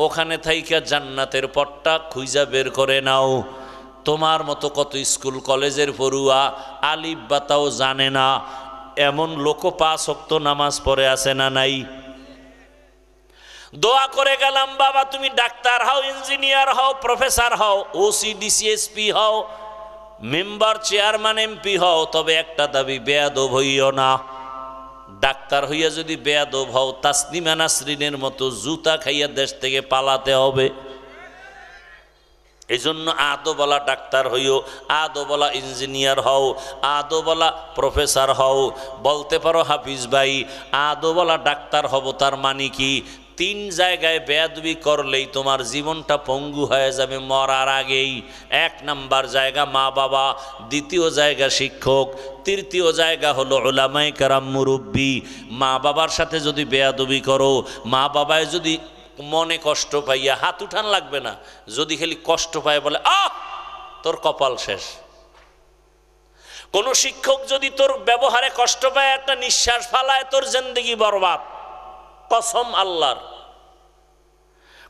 ওখানে থাইকা জান্নাতের পথটা খুঁজা বের করে নাও। তোমার মতো কত স্কুল কলেজের পড়ুয়া আলিফ বাতাও জানে না, এমন লোক 5 ওয়াক্ত নামাজ পড়ে আছে না নাই? দোয়া করে গেলাম বাবা তুমি ডাক্তার হও, ইঞ্জিনিয়ার হও, প্রফেসর হও, ওসি ডিসিএসপি হও, মেম্বার চেয়ারম্যান এমপি হও, তবে একটা দাবি, বেয়াদব হইও না। ডাক্তার হইয়া যদি বেয়াদব হও, তাসনিমা নাসরিনের মতো জুতা খাইয়া দেশ থেকে পালাতে হবে। এই জন্য আদবলা ডাক্তার হইও, আদবলা ইঞ্জিনিয়ার হও, আদবলা প্রফেসর হও। বলতে পারো হাফিজ ভাই আদবলা ডাক্তার হব, তার মানে কি? 3 জায়গায় বেয়াদবি করলেই তোমার জীবনটা পঙ্গু হয়ে যাবে মরার আগেই। 1 নাম্বার জায়গা মা বাবা, 2য় জায়গা শিক্ষক, 3য় জায়গা হলো উলামায়ে কেরাম মুরব্বী। মা বাবার সাথে যদি বেয়াদবি করো, মা বাবায় যদি মনে কষ্ট পাইয়া, হাত উঠান লাগবে না, যদি খালি কষ্ট পায় বলে আহ, তোর কপাল শেষ। কোন শিক্ষক যদি তোর ব্যবহারে কষ্ট পায়, একটা নিঃশ্বাস ফালায়, তোর জিন্দেগি বরবাদ, কসম আল্লাহর।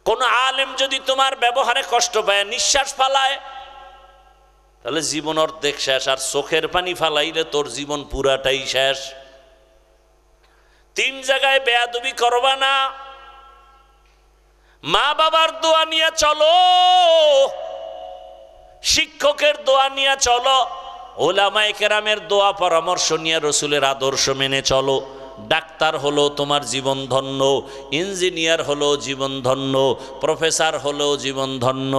কোন আলেম যদি তোমার ব্যবহারে কষ্ট পায়, নিঃশ্বাস ফালায়, তাহলে জীবন অর্ধেক শেষ। আর চোখের পানি ফালাইলে তোর জীবন পুরাটাই শেষ। 3 জায়গায় বেয়াদবি করবা না। মা বাবার দোয়া নিয়ে চলো, শিক্ষকের দোয়া নিয়ে চলো, উলামায়ে কেরামের দোয়া পরামর্শ নিয়ে রসুলের আদর্শ মেনে চলো। ডাক্তার হলো তোমার জীবন ধন্য, ইঞ্জিনিয়ার হলো জীবন ধন্য, প্রফেসর হলো জীবন ধন্য।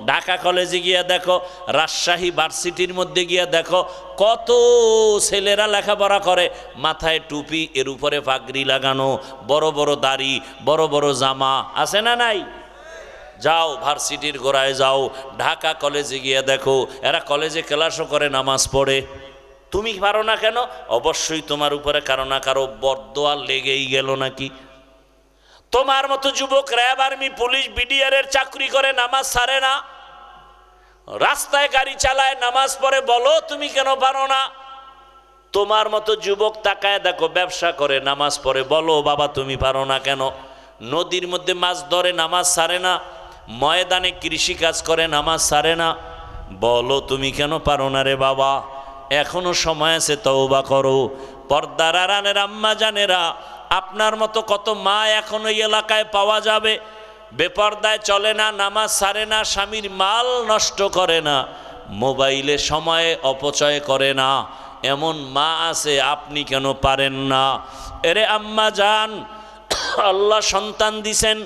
ঢাকা কলেজে গিয়া দেখো, রাজশাহী ভার্সিটির মধ্যে গিয়া দেখো, কত ছেলেরা লেখাপড়া করে, মাথায় টুপি, এর উপরে পাগড়ি লাগানো, বড় বড় দাড়ি, বড় বড় জামা, আছে না নাই? যাও ভার্সিটির গোড়ায় যাও, ঢাকা কলেজে গিয়া দেখো, এরা কলেজে ক্লাসও করে, নামাজ পড়ে। তুমি পারো না কেন? অবশ্যই তোমার উপরে কারো না কারো বরদোয়া লেগেই গেল নাকি। তোমার মতো যুবক র্যাব, আর্মি, পুলিশ, বিডিআর এর চাকরি করে, নামাজ ছাড়ে না, রাস্তায় গাড়ি চালায়, নামাজ পড়ে, বলো তুমি কেন পারো না? তোমার মতো যুবক তাকায় দেখো, ব্যবসা করে, নামাজ পড়ে, বলো বাবা তুমি পারো না কেন? নদীর মধ্যে মাছ ধরে, নামাজ ছাড়ে না, ময়দানে কৃষি কাজ করে, নামাজ ছাড়ে না, বলো তুমি কেন পারো না রে বাবা? এখনো সময় আছে, তওবা করো। পর্দার আড়ালের আম্মা জানেরা, আপনার মতো কত মা এখনো এই এলাকায় পাওয়া যাবে, বেপর্দায় চলে না, নামাজ ছাড়ে না, স্বামীর মাল নষ্ট করে না, মোবাইলে সময়ে অপচয় করে না, এমন মা আছে, আপনি কেন পারেন না? এরে আম্মা জান, আল্লাহ সন্তান দিছেন,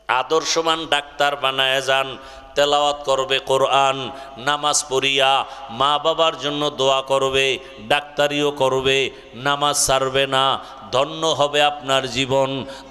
আদর্শবান ডাক্তার বানায় যান, তেলাওয়াত করবে কোরআন, নামাজ পড়িয়া মা বাবার জন্য দোয়া করবে, ডাক্তারিও করবে, নামাজ ছাড়বে না। ধন্য হবে আপনার জীবন,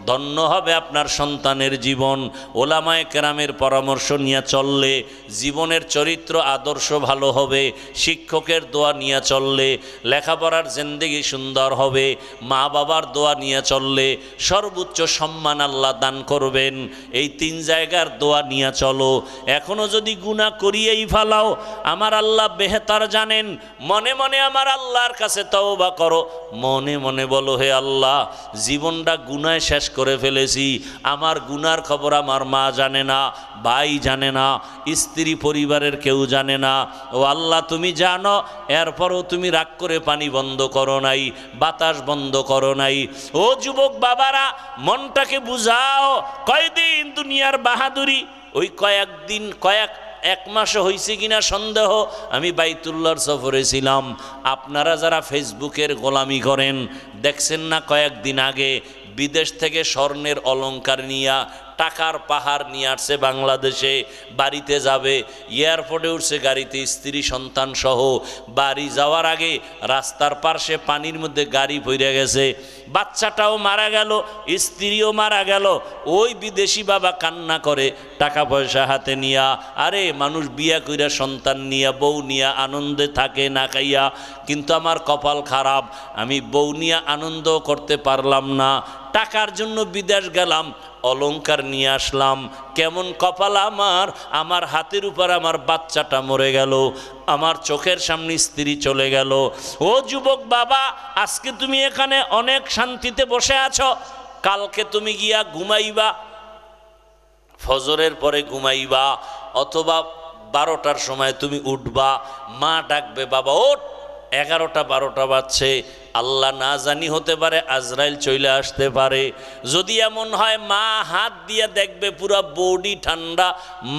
ধন্য হবে আপনার সন্তানের জীবন। ওলামায়ে কেরামের পরামর্শ নিয়ে চললে জীবনের চরিত্র আদর্শ ভালো হবে, শিক্ষকের দোয়া নিয়ে চললে লেখাপড়ার জিন্দেগি সুন্দর হবে, মা বাবার দোয়া নিয়ে চললে সর্বোচ্চ সম্মান আল্লাহ দান করবেন। এই 3 জায়গার দোয়া নিয়ে চলো। এখনো যদি গুনাহ করিয়েই ফেলাও, আমার আল্লাহ বেহতার জানেন। মনে মনে আমার আল্লাহর কাছে তওবা করো, মনে মনে বলো, হে আল্লাহ, জীবনটা গুনায় শেষ করে ফেলেছি। আমার গুনার খবর আমার মা জানে না, ভাই জানে না, স্ত্রী পরিবারের কেউ জানে না। ও আল্লাহ, তুমি জানো, এরপরও তুমি রাগ করে পানি বন্ধ করো নাই, বাতাস বন্ধ করো নাই। ও যুবক বাবারা, মনটাকে বুঝাও। কয়দিন দুনিয়ার বাহাদুরি, ওই কয়েকদিন এক মাসও হয়েছে কিনা সন্দেহ। আমি বাইতুল্লাহর সফরে ছিলাম। আপনারা যারা ফেসবুকের গোলামি করেন, দেখছেন না কয়েকদিন আগে বিদেশ থেকে স্বর্ণের অলংকার নিয়া টাকার পাহাড় নিয়ে আসছে বাংলাদেশে, বাড়িতে যাবে, এয়ারপোর্টে উঠছে গাড়িতে স্ত্রী সন্তান সহ। বাড়ি যাওয়ার আগে রাস্তার পাশে পানির মধ্যে গাড়ি পড়ে গেছে, বাচ্চাটাও মারা গেল, স্ত্রীও মারা গেল। ওই বিদেশি বাবা কান্না করে টাকা পয়সা হাতে নিয়া। আরে মানুষ বিয়া কইরা সন্তান নিয়া বউ নিয়া আনন্দে থাকে না খাইয়া, কিন্তু আমার কপাল খারাপ, আমি বউ নিয়া আনন্দ করতে পারলাম না। টাকার জন্য বিদেশ গেলাম, অলংকার নিয়ে আসলাম, কেমন কপাল আমার, আমার হাতের উপর আমার বাচ্চাটা মরে গেল, আমার চোখের সামনে স্ত্রী চলে গেল। ও যুবক বাবা, আজকে তুমি এখানে অনেক শান্তিতে বসে আছো, কালকে তুমি গিয়া ঘুমাইবা, ফজরের পরে ঘুমাইবা, অথবা 12টার সময় তুমি উঠবা, মা ডাকবে, বাবা ওঠ, 11টা 12টা বাজছে, আল্লাহ না জানি হতে পারে আজরাইল চলে আসতে পারে। যদি এমন হয়, মা হাত দিয়ে দেখবে পুরা বডি ঠান্ডা,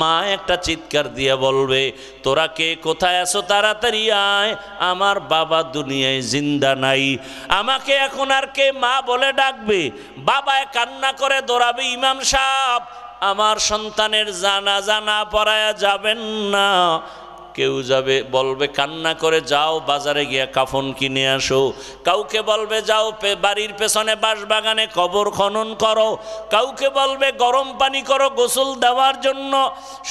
মা একটা চিৎকার দিয়ে বলবে, তোরা কে কোথায় আছো, তাড়াতাড়ি আয়, আমার বাবা দুনিয়ায় জিন্দা নাই। আমাকে এখন আর কে মা বলে ডাকবে? বাবায় কান্না করে দৌড়াবে, ইমাম সাহেব আমার সন্তানের জানাজা না পড়ায়া যাবেন না। কেউ যাবে, বলবে কান্না করে, যাও বাজারে গিয়া কাফন কিনে আসো। কাউকে বলবে যাও বাড়ির পেছনে বাঁশবাগানে কবর খনন করো। কাউকে বলবে গরম পানি করো গোসল দেওয়ার জন্য।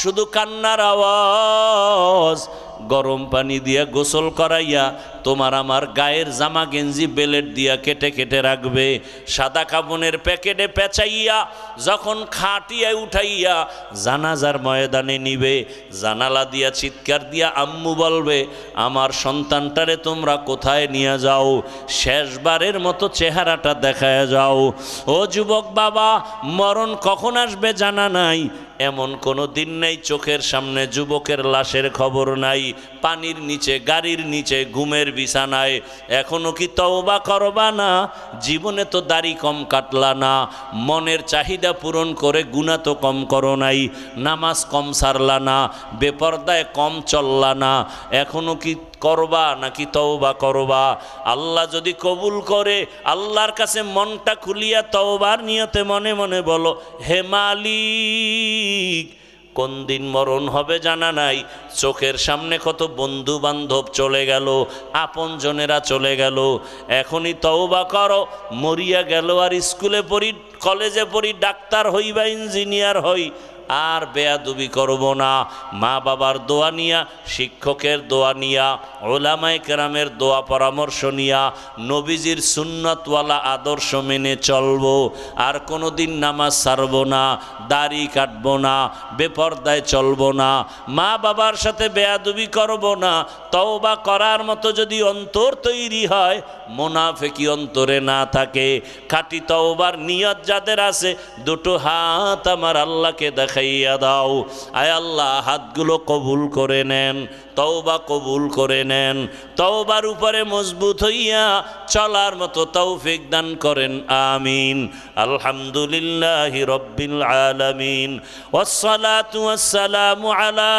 শুধু কান্নার আওয়াজ। গরম পানি দিয়া গোসল করাইয়া তোমার আমার গায়ের জামা গেঞ্জি বেলেট দিয়া কেটে কেটে রাখবে, সাদা কাপনের প্যাকেটে পেঁচাইয়া যখন খাটিয়ায় উঠাইয়া জানাজার ময়দানে নিবে, জানালা দিয়া চিৎকার দিয়া আম্মু বলবে, আমার সন্তানটারে তোমরা কোথায় নিয়ে যাও, শেষবারের মতো চেহারাটা দেখায় যাও। ও যুবক বাবা, মরণ কখন আসবে জানা নাই, এমন কোনো দিন নেই চোখের সামনে যুবকের লাশের খবর নাই, পানির নিচে, গাড়ির নিচে, ঘুমের বিছানায়। এখনো কি তওবা করবা না? জীবনে তো দাড়ি কম কাটলা না, মনের চাহিদা পূরণ করে গুনাহ তো কম করো নাই, নামাজ কম সারলা না, বেপরদায় কম চললা না, এখনো কি করবা নাকি তওবা করবা? আল্লাহ যদি কবুল করে, আল্লাহর কাছে মনটা খুলিয়া তওবার নিয়তে মনে মনে বলো, হে মালিক, কোন দিন মরণ হবে জানা নাই, চোখের সামনে কত বন্ধু বান্ধব চলে গেল, আপনজনেরা চলে গেল, এখনই তওবা করো। মরিয়া গেল আর স্কুলে পড়ি, কলেজে পড়ি, ডাক্তার হই বা ইঞ্জিনিয়ার হই, আর বেয়াদবি করব না। মা বাবার দোয়া নিয়া, শিক্ষকের দোয়া নিয়া, ওলামায়ে কেরামের দোয়া পরামর্শ নিয়া, নবীজির সুন্নতওয়ালা আদর্শ মেনে চলবো। আর কোনো দিন নামাজ ছাড়বো না, দাড়ি কাটবো না, বেপরদায় চলবো না, মা বাবার সাথে বেয়াদবি করব না। তওবা করার মতো যদি অন্তর তৈরি হয়, মুনাফিকি অন্তরে না থাকে, খাঁটি তওবার নিয়ত যাদের আছে, দুটো হাত আমার আল্লাহকে দেখাইয়া দাও। আয় আল্লাহ, হাতগুলো কবুল করে নেন, তওবা কবুল করে নেন, তওবার উপরে মজবুত হইয়া চলার মতো তৌফিক দান করেন, আমিন। আলহামদুলিল্লাহি রব্বিল আলামিন, ওয়াসসালাতু ওয়াসসালামু আলা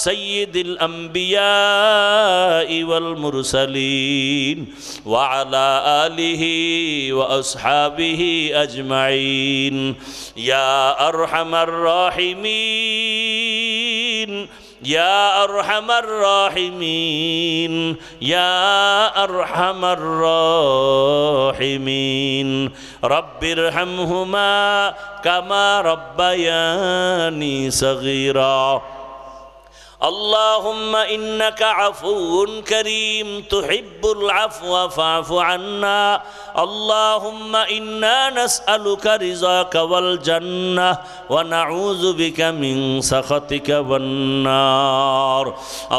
সাইয়্যিদিল আম্বিয়াই ওয়াল মুরসালিন ওয়া আলা আলিহি ওয়া আসহাবিহি আজমাইন। ইয়া আরহামার রাহিমিন ইয়া আরহামার রাহিমিন, ইয়া আরহামার রাহিমিন। রব্বিরহামহুমা কামা রব্বায়ানি সগীরা। اللهم إنك عفو كريم تحب العفو فاعف عنا. اللهم إنا نسألك رضاك والجنة ونعوذ بك من سخطك والنار.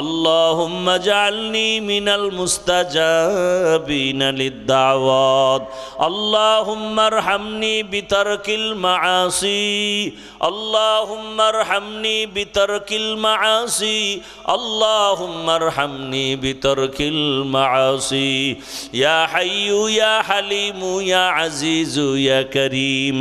اللهم اجعلني من المستجابين للدعوات. اللهم ارحمني بترك المعاصي. اللهم ارحمني بترك المعاصي. اللهم ارحمني بترك المعاصي. يا حي يا حليم يا عزيز يا كريم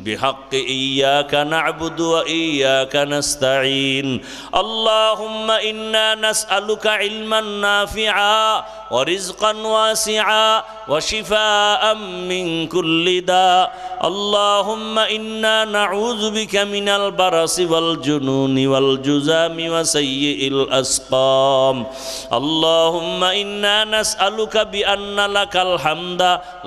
بحق إياك نعبد وإياك نستعين. اللهم إنا نسألك علما نافعا ورزقا واسعا وشفاء من كل داء. اللهم إنا نعوذ بك من البرص والجنون والجذام وسيء الأسقام. اللهم إنا نسألك بأن لك الحمد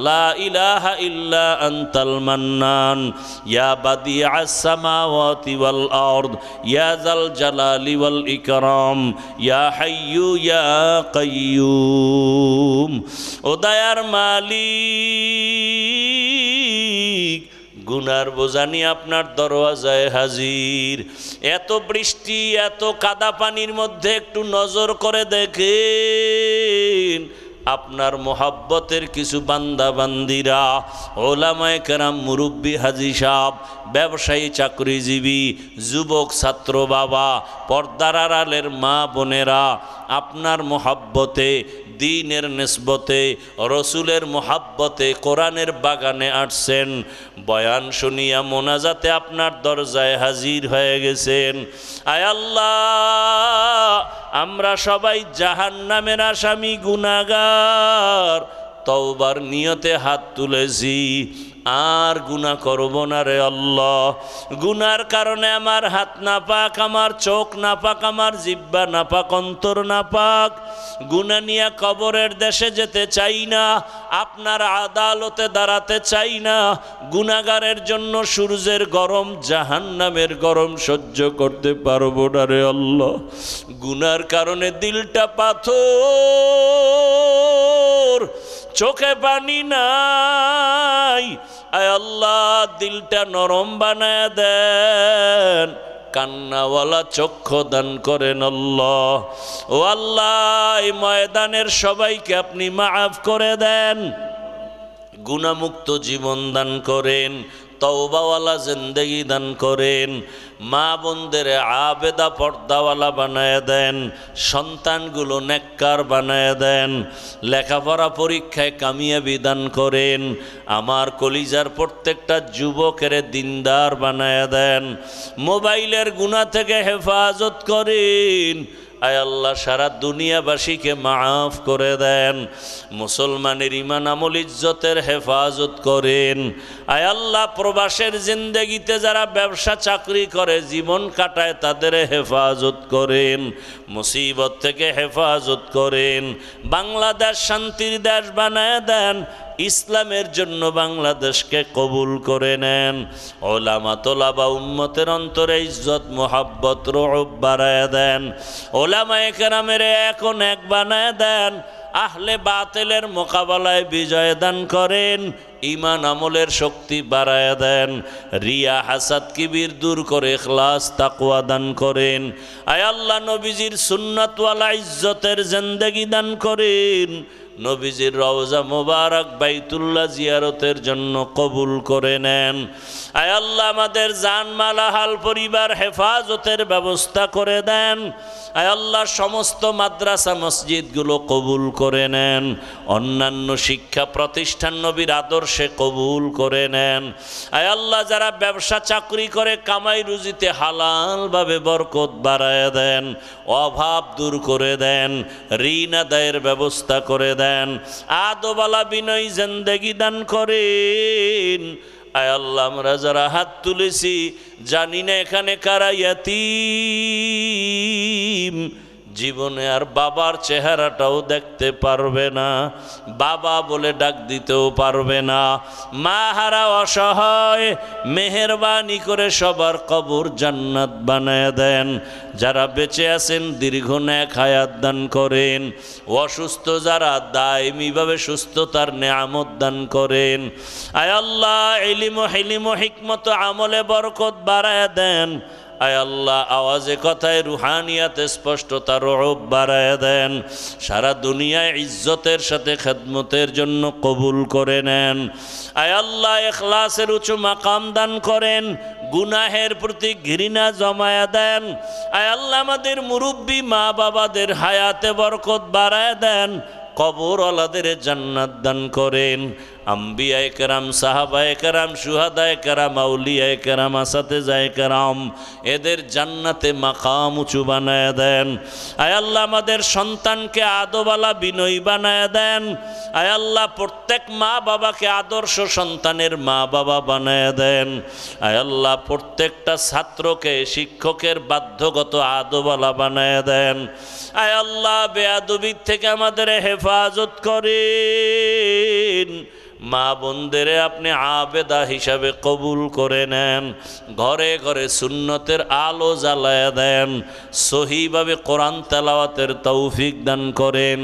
لا إله إلا أنت المنان يا بديع السماوات والأرض يا ذا الجلال والإكرام يا حي يا قيوم. ও দয়ার মালিক, গুনার বোঝা নিয়ে আপনার দরওয়াজায় হাজির। এত বৃষ্টি এত কাদা পানির মধ্যে একটু নজর করে দেখেন আপনার মোহাব্বতের কিছু বান্দা বান্দিরা, ওলামায়ে কেরাম, মুরব্বী, হাজী সাহেব, ব্যবসায়ী, চাকরিজীবী, যুবক, ছাত্র, বাবা, পর্দার আড়ালের মা বোনেরা আপনার মোহাব্বতে, দ্বীনের নিসবতে, রসুলের মোহাব্বতে কোরআনের বাগানে আসছেন। বয়ান শুনিয়া মোনাজাতে আপনার দরজায় হাজির হয়ে গেছেন। আয় আল্লাহ, আমরা সবাই জাহান্নামের আসামি, গুনাহগার। তওবার নিয়তে হাত তুলেছি, আর গুনাহ করব না রে আল্লাহ। গুনার কারণে আমার হাত নাপাক, আমার চোখ নাপাক, আমার জিহ্বা নাপাক, অন্তর নাপাক। গুনাহ নিয়ে কবরের দেশে যেতে চাই না, আপনার আদালতে দাঁড়াতে চাই না। গুনাহগারের জন্য সূর্যের গরম, জাহান্নামের গরম সহ্য করতে পারবো না রে আল্লাহ। গুনার কারণে দিলটা পাথর, চোখে পানি নাই। আয় আল্লাহ, দিলটা নরম বানায় দেন, কান্নাওয়ালা চক্ষু দান করেন আল্লাহ। ও আল্লাহ, এই ময়দানের সবাইকে আপনি মাফ করে দেন, গুনাহমুক্ত জীবন দান করেন, তওবাওয়ালা জিন্দেগি দান করেন। মা বোনদের আবেদা পর্দাওয়ালা বানায় দেন, সন্তানগুলো নেককার বানায় দেন, লেখাপড়া পরীক্ষায় কামিয়াবি দান করেন। আমার কলিজার প্রত্যেকটা যুবকের দিনদার বানায় দেন, মোবাইলের গুনাহ থেকে হেফাজত করেন। আয় আল্লাহ, সারা দুনিয়াবাসীকে মাফ করে দেন, মুসলমানের ঈমান আমল ইজ্জতের হেফাজত করেন। আয় আল্লাহ, প্রবাসের জিন্দেগিতে যারা ব্যবসা চাকরি করে জীবন কাটায় তাদের হেফাজত করেন, মুসিবত থেকে হেফাজত করেন। বাংলাদেশ শান্তির দেশ বানায় দেন, ইসলামের জন্য বাংলাদেশকে কবুল করে নেন। ওলামা তোলাবা উম্মতের অন্তরে ইজ্জত মোহাব্বত রউব বাড়ায় দেন। ওলামায়ে কেরামের এখন এক বানায় দেন, আহলে বাতিলের মোকাবেলায় বিজয় দান করেন, ঈমান আমলের শক্তি বাড়ায় দেন, রিয়া হাসাদ কিবির দূর করে ইখলাস তাকওয়া দান করেন। আয় আল্লাহ, নবীজির সুন্নাতওয়ালা ইজ্জতের জিন্দেগি দান করেন। নবীজির রওজা মুবারক বাইতুল্লাহ জিয়ারতের জন্য কবুল করে নেন। আয় আল্লাহ, আমাদের জানমাল হাল পরিবার হেফাজতের ব্যবস্থা করে দেন। আয় আল্লাহ, সমস্ত মাদ্রাসা মসজিদগুলো কবুল করে নেন, অন্যান্য শিক্ষা প্রতিষ্ঠান নবীর আদর্শে কবুল করে নেন। আয় আল্লাহ, যারা ব্যবসা চাকরি করে কামাই রুজিতে হালালভাবে বরকত বাড়ায় দেন, অভাব দূর করে দেন, ঋণ আদায়ের ব্যবস্থা করে দেন, আদবালা বিনয় জিন্দেগি দান করেন। আয় আল্লাহ আমরা যারা হাত তুলেছি জানি না এখানে কারা ইয়াতীম, জীবনে আর বাবার চেহারাটাও দেখতে পারবে না, বাবা বলে ডাক দিতেও পারবে না, মা হারা অসহায়, মেহেরবানি করে সবার কবর জান্নাত বানায় দেন। যারা বেঁচে আছেন দীর্ঘ নেক হায়াত দান করেন, অসুস্থ যারা দায়মিভাবে সুস্থতার নেয়ামত দান করেন। আয় আল্লাহ ইলম ও হিলম ও হিকমত আমলে বরকত বাড়ায় দেন। আয় আল্লাহ আওয়াজে কথায় রুহানিয়াতে স্পষ্টতা রূপ বাড়ায় দেন। সারা দুনিয়ায় ইজ্জতের সাথে খেদমতের জন্য কবুল করে নেন। আয় আল্লাহ ইখলাসের উঁচু মাকাম দান করেন, গুনাহের প্রতি ঘৃণা জমায়া দেন। আয় আল্লাহ আমাদের মুরব্বী মা বাবাদের হায়াতে বরকত বাড়ায় দেন, কবরওয়ালাদের জান্নাত দান করেন। আম্বিয়ায়ে কেরাম, সাহাবায়ে কেরাম, শুহাদায়ে কেরাম, আউলিয়ায়ে কেরাম, আসাতেজায়ে কেরাম, এদের জান্নাতে মাকাম উঁচু বানায় দেন। আয় আল্লাহ আমাদের সন্তানকে আদবওয়ালা বিনয়ী বানায় দেন। আয় আল্লাহ প্রত্যেক মা বাবাকে আদর্শ সন্তানের মা বাবা বানায় দেন। আয় আল্লাহ প্রত্যেকটা ছাত্রকে শিক্ষকের বাধ্যগত আদবওয়ালা বানায় দেন। আয় আল্লাহ বেয়াদবির থেকে আমাদের হেফাজত করেন। মা বোনদের আপনি আবেদা হিসাবে কবুল করে নেন। ঘরে ঘরে সুন্নতের আলো জ্বালায়া দেন। সহিভাবে কোরআন তেলাওয়াতের তৌফিক দান করেন।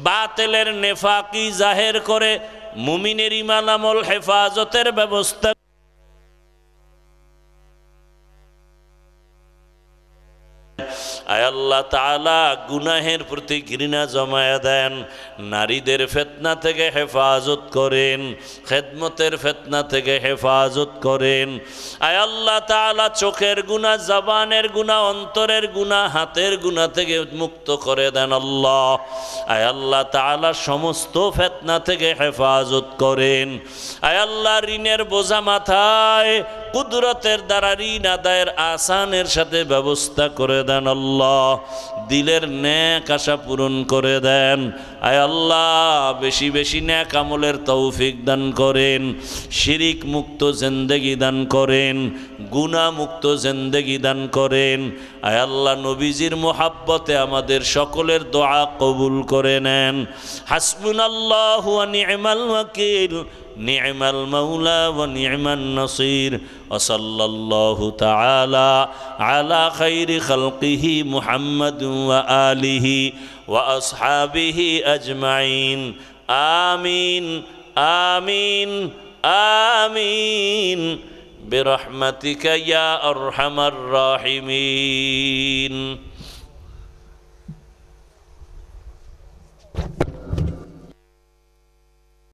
বাতিলের নেফাকি জাহের করে মুমিনের ঈমান আমল হেফাজতের ব্যবস্থা। আয় আল্লাহ তাআলা গুনাহের প্রতি ঘৃণা জমায়া দেন। নারীদের ফিতনা থেকে হেফাজত করেন, খেদমতের ফিতনা থেকে হেফাজত করেন। আয় আল্লাহ তাআলা চোখের গুনাহ, জবানের গুনাহ, অন্তরের গুনাহ, হাতের গুনাহ থেকে মুক্ত করে দেন আল্লাহ। আয় আল্লাহ তাআলা সমস্ত ফিতনা থেকে হেফাজত করেন। আয় আল্লাহ ঋণের বোঝা মাথায় কুদরতের দ্বারা ঋণ আদায়ের আসানের সাথে ব্যবস্থা করে দেন আল্লাহ। দিলের নেক আশা পূরণ করে দেন। আয় আল্লাহ বেশি বেশি নেক আমলের তৌফিক দান করেন। শিরিক মুক্ত জিন্দেগি দান করেন, গুনাহ মুক্ত জিন্দেগি দান করেন। আয় আল্লাহ নবীজির মোহাব্বতে আমাদের সকলের দোয়া কবুল করে নেন। হাসবুনাল্লাহু ওয়া নি'মাল ওয়াকিল, নি'মাল মাওলা ওয়া নি'মান নাসির। ওয়া সাল্লাল্লাহু তাআলা আলা খাইরি খালকিহি মুহাম্মাদিন ওয়া আলিহি ওয়া আসহাবিহি আজমাইন। আমিন আমিন আমিন বিরহমাতিকা ইয়া আরহামার রাহিমিন।